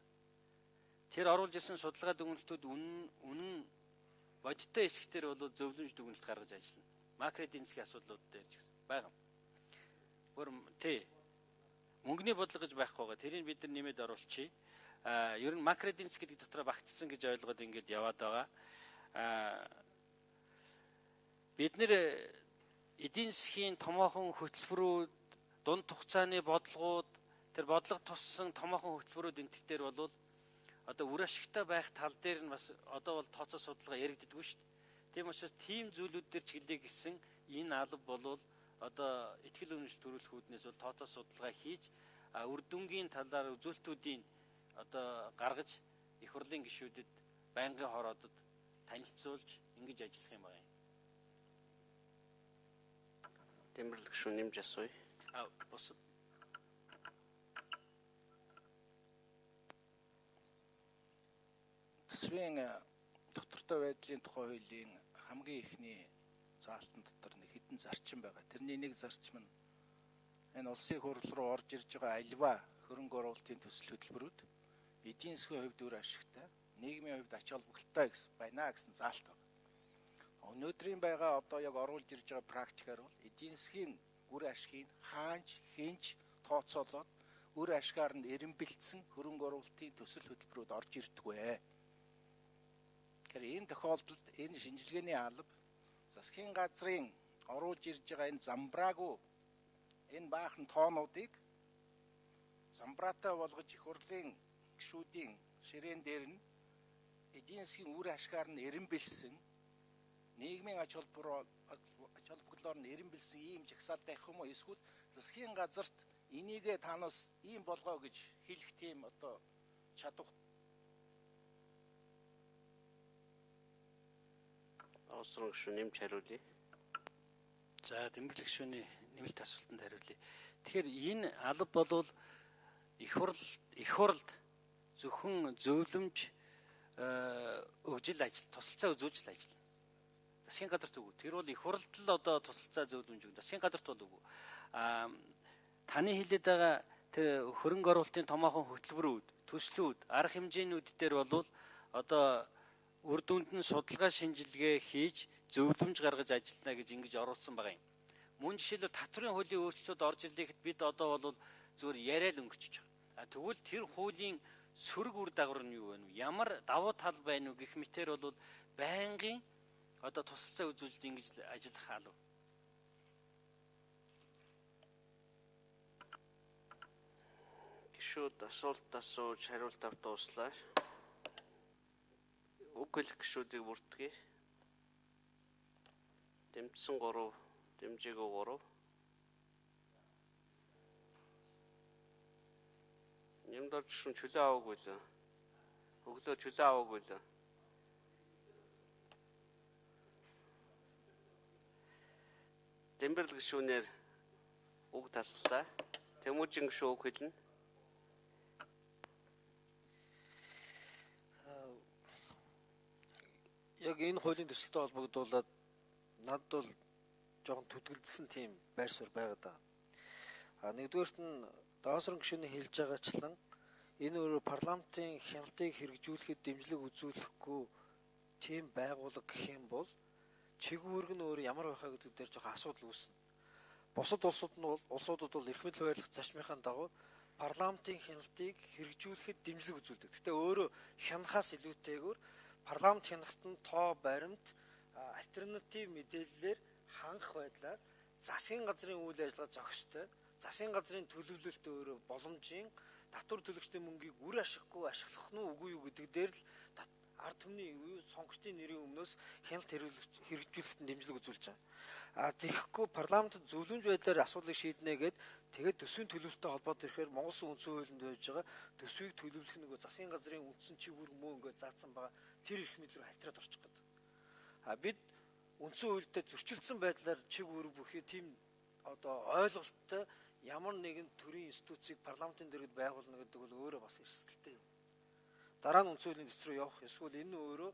тэр оруулж ирсэн судалгаа дүгнэлтүүд үнэн бодиттой хэсгээр бол зөвлөмж дүгнэлт гаргаж ажиллана. Макро эдийн засгийн асуудлууд дээр ч гэсэн байгаа. Бүр тий мөнгөний бодлого гэж байхгүйгээ тэрийг бид нар нэмээд оруулчихъя. Ер нь макро эдийн засаг гэдэг дотроо багтсан гэж ойлгоод ингэж яваад байгаа. Бид нэр эдийн засгийн томоохон хөтөлбөрүүд, дунд хугацааны бодлогууд, тэр бодлого туссан томоохон хөтөлбөрүүд энэ дээр бол одоо үр ашигтай байх тал дээр нь бас одоо бол тооцоо судалгаа яригддаггүй шүү дээ. Тийм учраас тийм зүйлүүд дээр чиглэе гэсэн энэ алба болвол одоо ихтгэл үнэмшил төрүүлэх үүднээс бол тооцоо судалгаа хийж үр дүнгийн талаар үзүүлэлтүүдийн одоо гаргаж их хурлын гишүүдэд байнгын хороодод танилцуулж ингэж ажиллах юм байна. Дэмбэрлэг шүү нэмж асууя. Бусад төсвийн доктортой байдлын тухай хуулийн хамгийн ихний заалтан дотор нэг хэдэн зарчим байгаа. Тэрний нэг зарчим нь энэ улсын хурл руу орж ирж байгаа альва хөрөнгө оруулалтын төсөл хөтөлбөрүүд эдийн засгийн хувьд үр ашигтай, нийгмийн хувьд ач холбогдолтой гэсэн байна гэсэн заалт байна. Өнөөдрийн байгаа одоо яг оруулж ирж байгаа практикаар бол эдийн засгийн үр ашгийг хаанч хинч тооцоолоод үр ашгаар нь эренбэлдсэн хөрөнгө оруулалтын төсөл хөтөлбөрүүд орж ирдэг вэ Тэгэхээр энэ тохиолдолд энэ шинжилгээний алба засгийн газрын оруулж ирж байгаа энэ замбраагүй энэ баахан тоонуудыг замбраатай болгож их хурлын гишүүдийн ширээн дээр нь эдийн засгийн үр ашгаар нь эренбэлсэн нийгмийн ач холбогдлоор нь эренбэлсэн ийм жагсаал байх юм уу? Эсвэл засгийн газарт энийгээ танаас ийм болгоо гэж хэлэх тийм одоо чадвар. Осрон гүшүүн нэмж хариулъя. За Дэмбэл гишүүний нэмэлт асуултанд хариулъя. Тэгэхээр энэ алба болвол их хурлд зөвхөн зөвлөмж өгжил ажил, тусалцаа үзүүлж ажил. Засгийн газарт үгүй. Тэр бол их хурлд л одоо тусалцаа зөвлөмж өгнө. Засгийн газарт бол үгүй. Таны хэлээд байгаа тэр хөрөнгө оруулалтын томоохон хөтөлбөрүүд, төслүүд, арга хэмжээнүүд дээр бол одоо үр дүнд нь судалгаа шинжилгээ хийж зөвлөмж гаргаж ажиллана гэж ингэж оруулсан байгаа юм. Мөн жишээлбэл татврын хуулийн өөрчлөлтүүд орж ирэхэд бид одоо бол зүгээр яриад өнгөчж байгаа. Тэгвэл тэр хуулийн сөрөг үр дагавар нь юу вэ? Ямар давуу тал байна уу гэх мэтээр бол байнгын одоо тусалцаа үзүүлэлт ингэж ажиллах алав. Гишүүд асуулт асууж хариулт авч дууслаа. Үг хэлэх гишүүдийг бүртгэе. Дэмжсэн 3, дэмжээгүй 3. Нэмдор гишүүн чөлөө аваагүй л. Өглөө чөлөө аваагүй л. Дэмбэрл гишүүнээр үг таслаа. Тэмүүжин гишүүн үг хэлнэ. Яг энэ хуулийн төсөлтэй холбогдуулаад надад бол жоохон төдөлдсөн тийм байр суурь байгаа да. Нэгдүгээрт нь Даасрын гишүүний хэлж байгаачлан энэ өөрөө парламентын хяналтыг хэрэгжүүлэхэд дэмжлэг үзүүлэхгүй тийм байгууллага гэх юм бол чиглэлг нь өөр ямар байхаа гэдэг дээр жоохон асуудал үүснэ. Бусад улсуудад бол эрх мэдэл байрлах зарчмынхаа дагуу парламентын хяналтыг хэрэгжүүлэхэд дэмжлэг үзүүлдэг. Гэтэ өөрөө хянахаас илүүтэйгээр парламент хяналтанд тоо баримт альтернатив мэдээллээр хангах байдлаар засгийн газрын үйл ажиллагаа зохистой, засгийн газрын төлөвлөлт өөрөө боломжийн татвар төлөгчдийн мөнгийг үр ашиггүй ашиглах нь үгүй юу гэдэг дээр л ард түмний сонгогчдын нэрийн өмнөөс хяналт хэрэгжүүлэхэд дэмжлэг үзүүлж байгаа. Тэгэхгүй парламентд зөвлөмж байдлаар асуудлыг шийднэ гэд тэгээд төсвийн төлөвлөлтөй холбоотой ирэхээр Монгол Улсын үндсэн хуулинд байж байгаа төсвийг төлөвлөх нөгөө засгийн газрын үндсэн чиглэл мөө ингээд заасан байгаа тэр эрх мэдэл рүү хальтраад орчих гээд. Бид үндсэн хуультай зөрчилдсөн байдлаар чиг үүрэг бүхий тийм одоо ойлголттой ямар нэгэн төрлийн институцийг парламентын дэргэд байгуулна гэдэг бол өөрөө бас эрсдэлтэй юм. Дараа нь үндсэн хуулийн дэс рүү явах эсвэл энэ өөрөө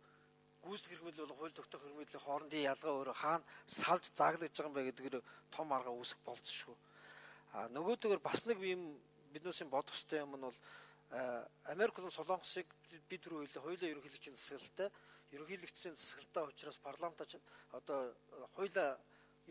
гүйцэтгэх эрх мэдэл болон хууль тогтоох эрх мэдлийн хоорондын ялгаа өөрөө хаана салж заглаж байгаа юм бэ гэдгээр том арга үүсэх болцсохгүй. Нөгөөдөгөр бас нэг юм биднээс бодох ёстой юм нь бол Америк болон Солонгосыг бид түрүү хэлээ хуулийн ерөнхийлөгчийн засаглалтай ерөнхийлөгчийн засаглалтай учраас парламент одоо хуулийн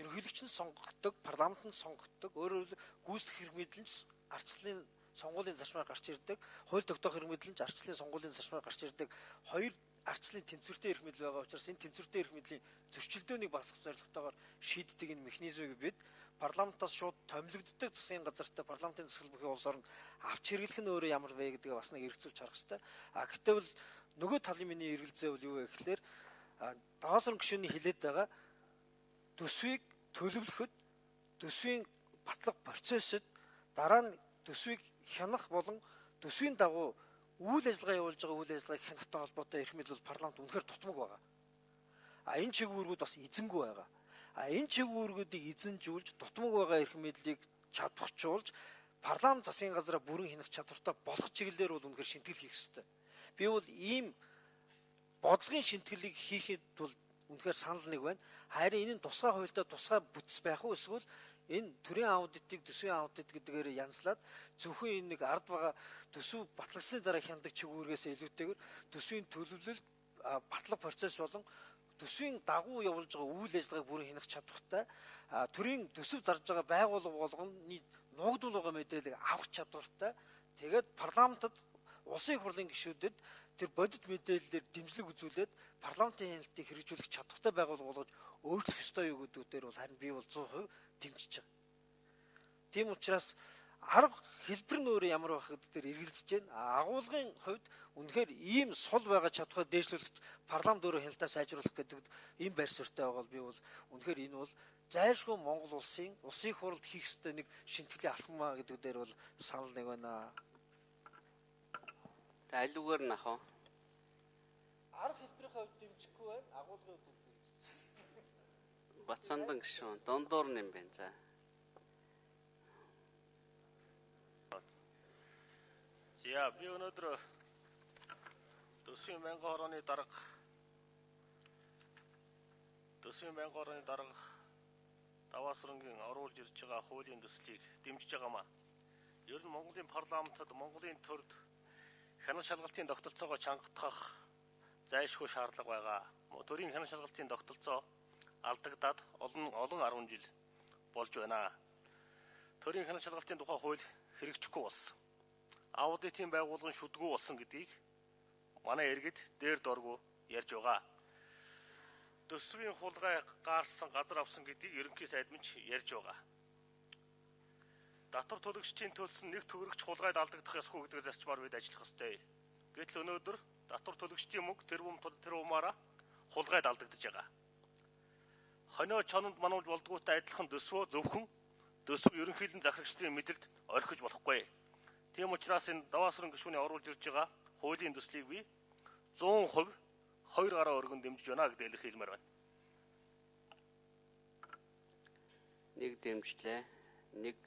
ерөнхийлөгч нь сонгогддог, парламент нь сонгогддог. Өөрөөр хэлбэл гүйцэтгэх эрх мэдэл нь ардчлалын сонгуулийн зарчмаар гарч ирдэг. Хууль тогтоох эрх мэдэл нь ардчлалын сонгуулийн зарчмаар гарч ирдэг. Хоёр ардчлалын тэнцвэртэй эрх мэдэл байгаа учраас энэ тэнцвэртэй эрх мэдлийн зөрчилдөөнийг багасгах зорилготойгоор шийддэг энэ механизмыг бид парламентаас шууд томилогддог засгийн газартай парламентын засаглал бүхий улс орнд авч хэрэглэх нь өөрөө ямар вэ гэдгээ бас нэг эргцүүлж харах хэрэгтэй. Гэхдээ бол нөгөө талын миний эргэлзээ бол юу вэ гэхээр Даасрын гишүүний хэлээд байгаа төсвийг төлөвлөхөд төсвийн батлах процессыг дараа нь төсвийг хянах болон төсвийн дагуу үйл ажиллагаа явуулж байгаа үйл ажиллагааг хянахтай холбоотой эрх мэдэл бол парламент үнэхээр дутмаг байгаа. Энэ чиглэлүүд бас эзэнгүй байгаа. Энэ чиглэлүүдийг эзэнжүүлж дутмаг байгаа эрх мэдлийг чадварчуулж парламент засгийн газраа бүрэн хянах чадвартай болох чиглэлээр бол үнэхээр шинтгэл хийх ёстой. Би бол ийм бодлогын шинтгэлийг хийхэд бол үнэхээр санал нэг байна. Харин энэ нь тусгай хуультай тусгай бүтц байх уу эсвэл энэ төрийн аудитыг төсвийн аудит гэдгээр янзлаад зөвхөн энэ нэг ард байгаа төсөв батлагдсны дараа хяндаг чиглэлээс илүүтэйгээр төсвийн төлөвлөлт батлах процесс болон төсвийн дагуу явуулж байгаа үйл ажиллагааг бүрэн хянах чадвартай төрийн төсөв зарж байгаа байгууллага болгоны нуугдуул байгаа мэдээллийг авах чадвартай тэгээд парламентод улсын их хурлын гишүүдэд тэр бодит мэдээллээр дэмжлэг үзүүлээд парламентын хяналтыг хэрэгжүүлэх чадвартай байгууллага болгож өөрчлөх ёстой юу гэдэг дээр бол харин би бол 100% дэмжиж байгаа. Тийм учраас арга хэлбэр нь өөрөө ямар байх гэдэг дээр эргэлзэж байна. Агуулгын хувьд үнэхээр ийм сул байгаа чадвараа дээшлүүлэх парламент өөрөө хяналтаа сайжруулах гэдэг ийм байр суурьтай байгаа бол би бол үнэхээр энэ бол зайлшгүй Монгол улсын хурлд хийх ёстой нэг шинтгэлийн алхам гэдэг дээр бол санал нэг байна. Алиугаар нь ахаа. Арга хэлбэрийн хувьд дэмжихгүй байна. Агуулгын хувьд дэмжсэн. Бацандан гişүн дондор нэм байна. За. За би өнөөдөр төсвийн 1000 хорооны дарга Даваасрангийн оруулж ирж байгаа хуулийн төслийг дэмжиж байгаамаа. Ер нь Монголын парламентод Монголын төрд хянан шалгалтын тогтолцоогоо чангатгах зайлшгүй шаардлага байгаа. Төрийн хянан шалгалтын тогтолцоо алдагдаад олон 10 жил болж байна. Төрийн хянан шалгалтын тухай хууль хэрэгжихгүй болсон. Аудитын байгууллагын шүдгүү болсон гэдгийг манай иргэд дээр доргу ярьж байгаа. Төсвийн хулгай гаарсан газар авсан гэдгийг ерөнхий сайд минь ярьж байгаа. Татвар төлөгчдийн төлс нь нэг төгрөгч хулгайд алдагдах ёсгүй гэдэг зарчмаар бид ажиллах ёстой. Гэтэл өнөөдөр татвар төлөгчдийн мөнгө тэр бумаараа хулгайд алдагдаж байгаа. Хонио чононд мануулж болдгоотой адилхан төсвөө зөвхөн төсөв ерөнхийлөн захирагчдын мэдэлд орхиж болохгүй. Тийм учраас энэ Даваасран гишүүний оруулж ирж байгаа хуулийн төслийг би 100% 2 гараа өргөн дэмжиж байна гэдэг илэрхийлмээр байна. Нэг дэмжлээ. Нэг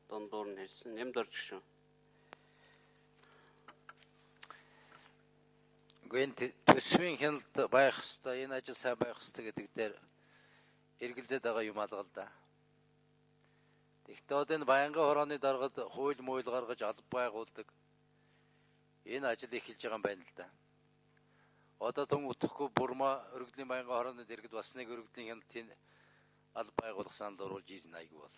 дондуур нь хэлсэн. Нэмдорж гişүн. Гэн төсвийн хяналт байх ёстой, энэ ажил сайн байх ёстой гэдэг дээр эргэлзээд байгаа юм алга л да. Тэгэхдээ одоо энэ баянгын хорооны даргад хууль мууль гаргаж алба байгуулдаг энэ ажил эхэлж байгаа юм байна л да. Одоо түн утахгүй Бурма өргөдлийн баянгын хорооны дэргэд бас нэг өргөдлийн хяналтын алба байгуулах санал оруулж ирнэ айгүй бол.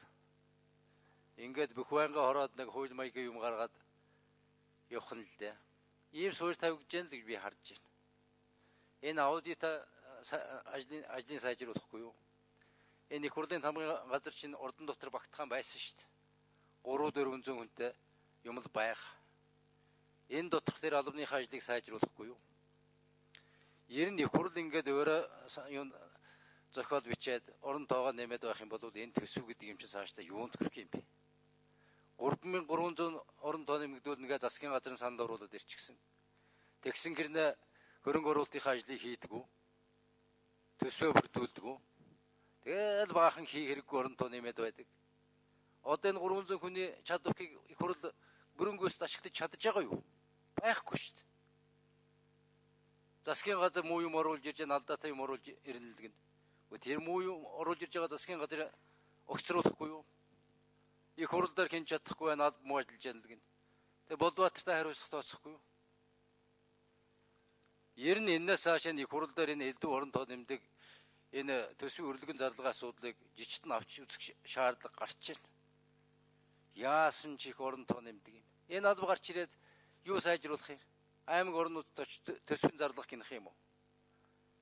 Ингээд бүх баянгын хороод нэг хууль маягийн юм гаргаад явах нь л дээ. Ийм суурь тавигдж байна л гэж би харж байна. Энэ аудит ажлын сайжруулахгүй юу? Энэ их хурлын тамгын газар чинь урдан дотор багтхан байсан шүү дээ. 300-400 хүнтэй юм л байх. Энэ доторх тэр албаныхаа ажлыг сайжруулахгүй юу? Ер нь их хурл ингээд өөрөө юм зохиол бичээд уран тоогоо нэмээд байх юм бол энэ төсөв гэдэг юм чинь цаашдаа юунд хүрэх юм бэ? 3300 уран тоо нэмэгдүүлнэгээ засгийн газрын санал оруулаад ирчихсэн. Тэгсэн гэрнэ хөрөнгө оруулалтынхаа ажлыг хийдэггүй. Төсвөө бүрдүүлдэггүй. Тэгэл баахан хэрэггүй уран тоо нэмээд байдаг. Одоо энэ 300 хүний чадварыг их хурл бүрөнгөөс ашиглаж чадж байгаа юу? Байхгүй шүү дээ. Засгийн газар муу юм оруулж ирж байгаа, алдаатай юм оруулж ирнэ л гэн. Тэр муу юм оруулж ирж байгаа засгийн газар огцруулахгүй юу? Их хурл дээр хэн чадахгүй байна, алба муу ажиллаж яана л гэн. Тэгээ Болдбаатартай хариуцлах тооцохгүй юу? Ер нь энэс хаашаа их хурл дээр энэ элдв уран тоо нэмдэг энэ төсвийн өрлөгөн зарлагын асуудлыг жижигт нь авч үзэх шаардлага гарч байна. Яасан ч их уран тоо нэмдэг юм. Энэ алба гарч ирээд юу сайжруулах юм? Аймаг орнуудад төсвийн зарлага гинэх юм уу?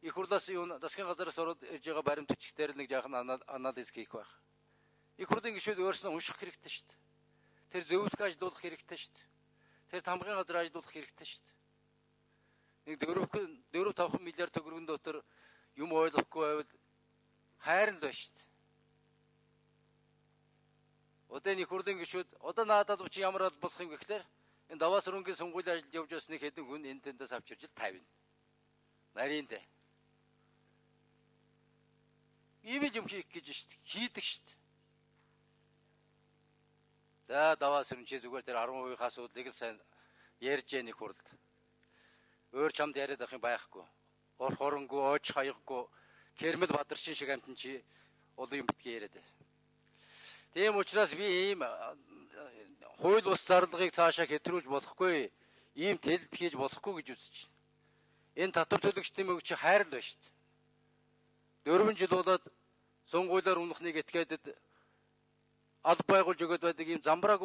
Их хурлаас юу засгийн газараас ороод ирж байгаа баримт бичгээр нэг жаахан анализ хийх байх. Их хурлын гишүүд өөрснөө унших хэрэгтэй шүү дээ. Тэр зөвлөх ажиллуулах хэрэгтэй шүү дээ. Тэр тамгын газар ажиллуулах хэрэгтэй шүү дээ. Нэг 4-5 миллиард төгрөгийн дотор юм ойлгохгүй байвал хайр л байна шүү дээ. Одоо энэ их хурлын гишүүд одоо надад чи ямар аль болох юм гэхлээр энэ Даваасрынгийн сонгуулийн ажилд явж бас нэг хэдэн хүн энэ тэндээс авчирж л тавина. Нарийн дээ. Ийм юм хийх гэж шүү дээ. Хийдэг шүү дээ. За Даваасрын чи зүгээр тэр 10% асуудлыг л сайн ярьж яах нэг хурлд. Өөр чамд яриад ах юм байхгүй. Ор хоронгүй, ооч хаяггүй, Кэрмэл Бадарчин шиг амтан чи олон юм битгий яриад байна. Тийм учраас би ийм хууль бус зарлагыг цаашаа хэтрүүлж болохгүй, ийм тэлэлт хийж болохгүй гэж үзэж байна. Энэ татвар төлөгчдийн мөнгө чи хайр л байна шүү дээ. 4 жил болоод сонгуулиар унахныг этгээдэд алба байгуулж өгöd байдаг ийм замбрааг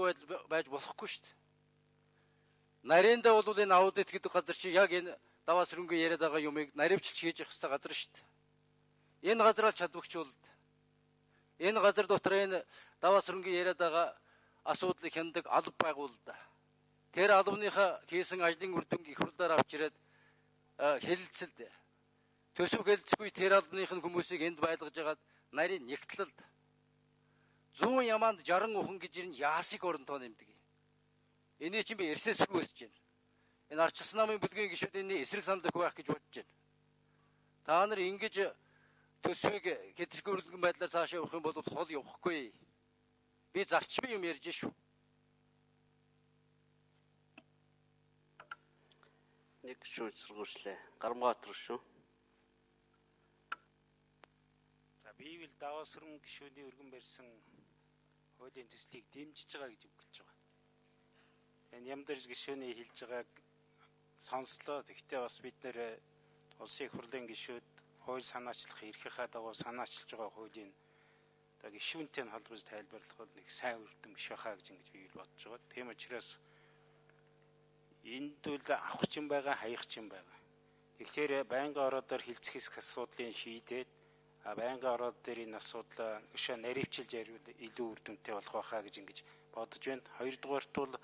байж болохгүй шүү дээ. Нарийнда бол энэ аудит гэдэг газар чи яг энэ даваа сөрөнгө яриад байгаа юмыг наривчилж хийж явах хэрэгтэй газар шүү дээ. Энэ газар л чадвагчулд. Энэ газар дотор энэ даваа сөрөнгө яриад байгаа асуудлыг хяндаг алба байгууллага. Тэр албаныхаа хийсэн ажлын үр дүнг их хурлаар авч ирээд хэлэлцэлд төсөв хэлэлцэхгүй тэр албаных нь хүмүүсийг энд байлгаж хагаад нарийн нэгтлэлд 100 ямаанд 60 ухан гэж ирнэ яасыг оронтоо нэмдэг. Энийг чинь би эрсээ сүрвэсэж байна. Энэ арчилсан намын бүлгийн гишүүд энэ эсрэг санал өгөх байх гэж бодож байна. Та нар ингэж төсвийг хэтэрхүүрлэн байдлаар цаашаа явах юм бол хол явахгүй. Би зарчмын юм ярьж шүү. Нэг шүү сургуучлаа. Гармгаатар шүү. За бивэл даваа сөрөнгө гишүүний өргөн барьсан хуулийн төслийг дэмжиж байгаа гэж өгүүлж байгаа. Энэ Ямдарж гишүүний хэлж байгааг сонслоо. Тэгвэл бас бид нэр улсын их хурлын гишүүд хууль санаачлах эрхийнхаа дагуу санаачилж байгаа хуулийн одоо гишүүнтэй холбож тайлбарлах бол нэг сайн үр дүн биш байхаа гэж ингэж би бодож байгаа. Тийм учраас энд бол авах ч юм байгаа, хаях ч юм байгаа. Тэгэхээр байнгын ороод хилцэх асуудлын шийдээд байнгын ороод дээр энэ асуудлаа өшөө наривчилж ярил илүү үр дүнтэй болох байхаа гэж ингэж бодож байна. Хоёрдугаарт бол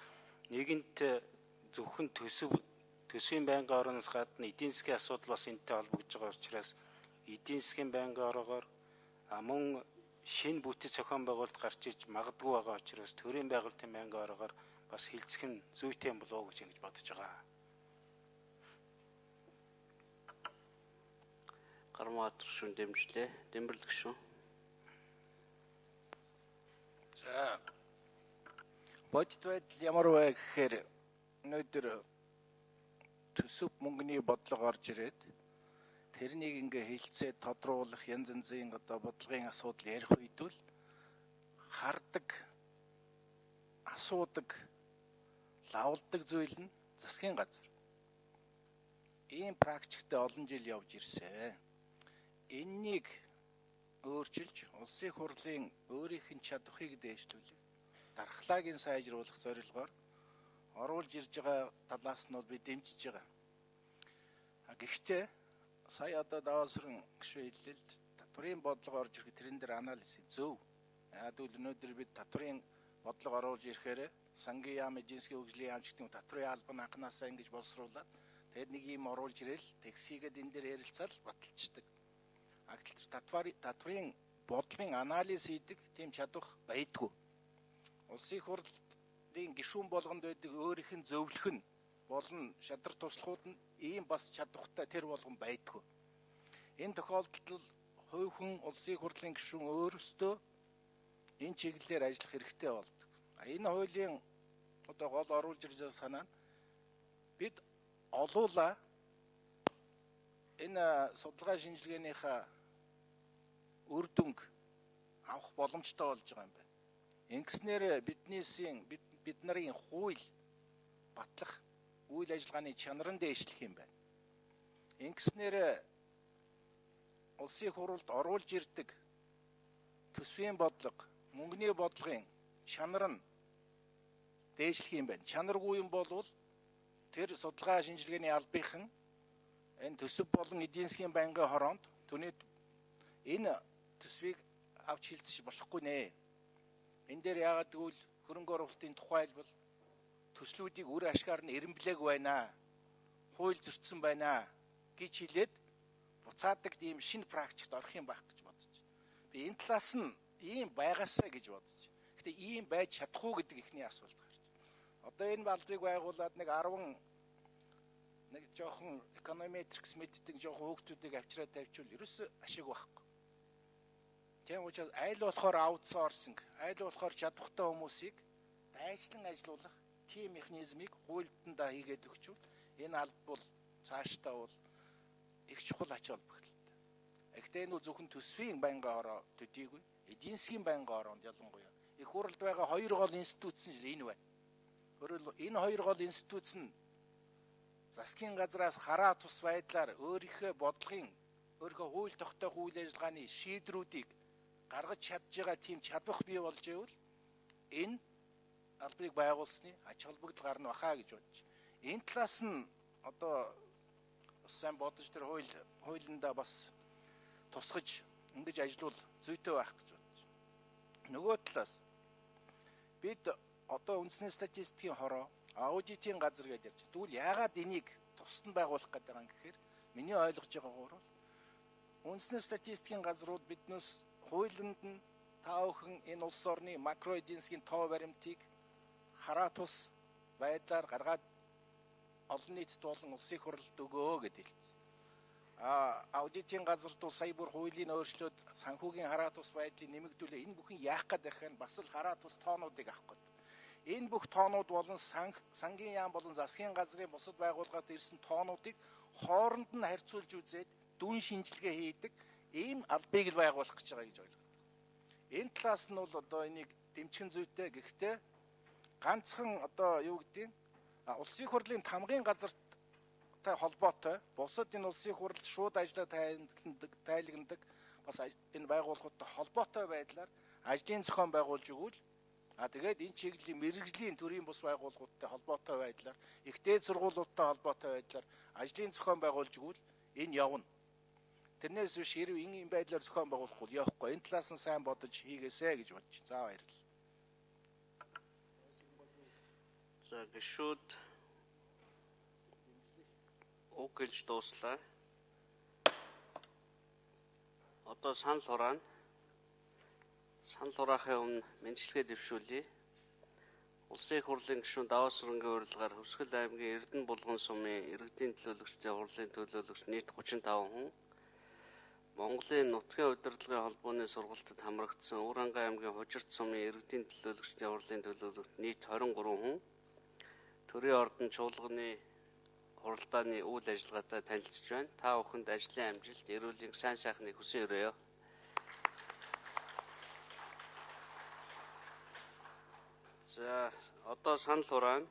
нэгэнт зөвхөн төсвийн байнгын орооноос гадна эдийн засгийн асуудал бас энэтэй холбогдож байгаа учраас эдийн засгийн байнгын ороогоор мөн шинэ бүтэц зохион байгуулалт гарч иж магадгүй байгаа учраас төрийн байгуулалтын байнгын ороогоор бас хилцэх нь зүйтэй юм болов уу гэж ингэж бодож байгаа. Гармгаатар шүү дэмжлээ. Дэмбэрлэг шүү. За бодит байдал ямар вэ гэхээр өнөөдөр төсөв мөнгөний бодлого орж ирээд тэрнийг ингээ хэлцээ тодруулах янз янзын одоо бодлогын асуудал ярих үед л хардаг, асуудаг, лавладаг зүйл нь засгийн газар. Ийм практиктэй олон жил явж ирсэн. Эннийг өөрчилж улсын их хурлын өөрийнх нь чадварыг дээшлүүлэх, дархлаагийн сайжруулах зорилгоор оруулж ирж байгаа талаас нь бол би дэмжиж байгаа. Гэхдээ сая одоо даваасрын гишүүн хэллэлд татврын бодлого орж ирэхэд тэрэн дээр анализ зөв. Яг л өнөөдөр бид татврын бодлого оруулж ирэхээр сангийн яам, эдийн засгийн хөгжлийн яам гэдэг татврын албан анханасаа ингэж боловсруулаад тэгээд нэг юм оруулж ирэл тэгсийгээд энэ дээр ярилцаад баталчдаг. Татврын бодлогын анализ хийдэг тийм чадвар байдгүй. Улсын их хурлын гишүүн болгонд байдаг өөрийнх нь зөвлөх нь болон шадар туслахууд нь ийм бас чадвартай тэр болгон байдгүй. Энэ тохиолдолд хувь хүн улсын их хурлын гишүүн өөрөөсөө энэ чиглэлээр ажиллах хэрэгтэй болдог. Энэ хуулийн одоо гол оруулж ирж байгаа санаа нь бид олуула энэ судалгаа шинжилгээнийхээ үр дүнг авах боломжтой болж байгаа юм байна. Ингэснээр бид нарын хууль батлах үйл ажиллагааны чанарын дээшлэх юм байна. Ингэснээр улсын их хурлд оруулж ирдэг төсвийн бодлого, мөнгөний бодлогын чанар нь дээшлэх юм байна. Чанаргүй юм болвол тэр судалгаа шинжилгээний албахан энэ төсөв болон эдийн засгийн байнгын хороонд түүний энэ төсвийг авч хилцэж болохгүй нэ. Энэ дээр яагаад гэвэл хөрөнгө оруулалтын тухайлбал төслүүдийг үр ашгаар нь эренблээг байна. Хууль зөрчсөн байна гэж хэлээд буцаадаг ийм шинэ практикт орох юм байх гэж бодож байна. Би энэ талаас нь ийм байгаасаа гэж бодож. Гэтэ ийм байж чадах уу гэдэг ихний асуулт гарч байна. Одоо энэ балбыг байгуулад нэг 10 нэг жоохон эконометрикс мэддэг жоохон хүүхдүүдийг авчираад тавьчвал ерөөсөө ашиг байхгүй. Тийм учраас айл болохоор аутсорсинг, айл болохоор чадвартай хүмүүсийг дайчлан ажилуулах тийм механизмыг хуульдандаа хийгээд өгчвөл энэ алба бол цаашдаа бол их чухал ач холбогдолтой. Гэхдээ энэ зөвхөн төсвийн байнгын ороо төдийгүй эдийн засгийн байнгын ороонд ялангуяа их хурлд байгаа хоёр гол институц нь энэ байна. Өөрөөр энэ хоёр гол институц нь засгийн газраас хараа тус байдлаар өөрийнхөө бодлогын өөрийнхөө хууль тогтоох үйл ажиллагааны шийдрүүдийг гаргаж чадж байгаа тийм чадвар бий болж ивэл энэ албыг байгуулсны ач холбогдол гарна бахаа гэж бодож. Энэ талаас нь одоо сайн бодож тэр хуулиндаа бас тусгаж ингэж ажиллавал зүйтэй байх гэж бодож. Нөгөө талаас бид одоо үндэсний статистикийн хороо аудитын газар гэж ярьж. Тэгвэл яагаад энийг тусад нь байгуулах гэдэг юм гэхээр миний ойлгож байгаагаар бол үндэсний статистикийн газрууд биднээс хуулинд нь та бүхэн энэ улс орны макро эдийн засгийн тоо баримтыг хараа тус байдлаар гаргаад олон нийтэд болон улсын хурлд өгөө гэдэг хэлсэн. Аудитын газар тул сая бүр хуулийн өөрчлөлт санхүүгийн хараа тус байдлыг нэмэгдүүлээ. Энэ бүхэн яах гэдэг вэ? Бас л хараа тус тоонуудыг авах гэдэг. Энэ бүх тоонууд болон сангийн яам болон засгийн газрын бусад байгууллагад ирсэн тоонуудыг хооронд нь харьцуулж үзээд дүн шинжилгээ хийдэг ийм албыг л байгуулах гэж байгаа гэж ойлгоод. Энэ талаас нь бол одоо энийг дэмжих зүйтэй. Гэхдээ ганцхан одоо юу гэдэг нь улсын хурлын тамгын газартай холбоотой бусад энэ улсын хурлд шууд ажиллаа тайлагнадаг бас энэ байгууллагуудтай холбоотой байдлаар ажлын зохион байгуулж өгвөл тэгээд энэ чиглэлийн мэрэгжлийн төрийн бус байгууллагуудтай холбоотой байдлаар их дээд сургуулиудтай холбоотой байдлаар ажлын зохион байгуулж өгвөл энэ явна. Тэрнээс биш хэрв энэ байдлаар зохион байгуулахгүй явахгүй. Энэ талаас нь сайн бодож хийгээсэй гэж бодож. За баярлалаа. За гишүүд үг гэлж дууслаа. Одоо санал хураана. Санал хураахын өмнө мэндчилгээ дэвшүүлье. Улсын их хурлын гишүүн Даваа Сүрэнгийн урилгаар Хөвсгөл аймгийн Эрдэнэ булган сумын иргэдийн төлөөлөгчдийн хурлын төлөөлөгч нийт 35 хүн, Монголын нутгийн удирдлагын холбооны сургалтад хамрагдсан Өвөрангай аймгийн Хужирт сумын иргэдийн төлөөлөгчдийн хурлын төлөөлөгч нийт 23 хүн, Төрийн ордон чуулганы хуралдааны үйл ажиллагаатай танилцж байна. Та бүхэнд ажлын амжилт, эрүүл мэндийн сайн сайхныг хүсэн өрөөё. За одоо санал хураана.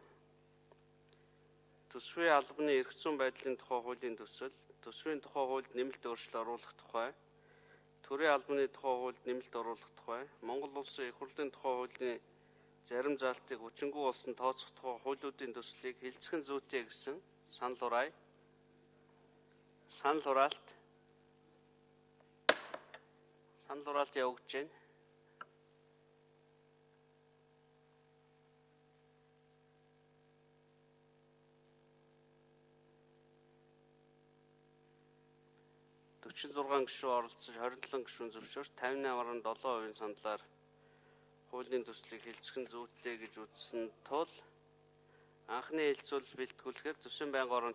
Төсвийн албаны эрх зүйн байдлын тухай хуулийн төсөл, төсвийн тухай хуульд нэмэлт өөрчлөлт оруулах тухай, төрийн албаны тухай хуульд нэмэлт оруулах тухай, Монгол улсын их хурлын тухай хуулийн зарим заалтыг хүчингү болсон тооцох тухай хуулиудын төслийг хэлцэх зүйтэй гэсэн санал хураая. Санал хураалт. Санал хураалт явагдаж байна. гишүүн оролцож 27 гишүүн зөвшөөрч 58.7% сандлаар хуулийн төслийг хэлцэх зүйтэй гэж үзсэн тул анхны хэлцүүлэл бэлтгүүлэхээр төсвийн байнгын орон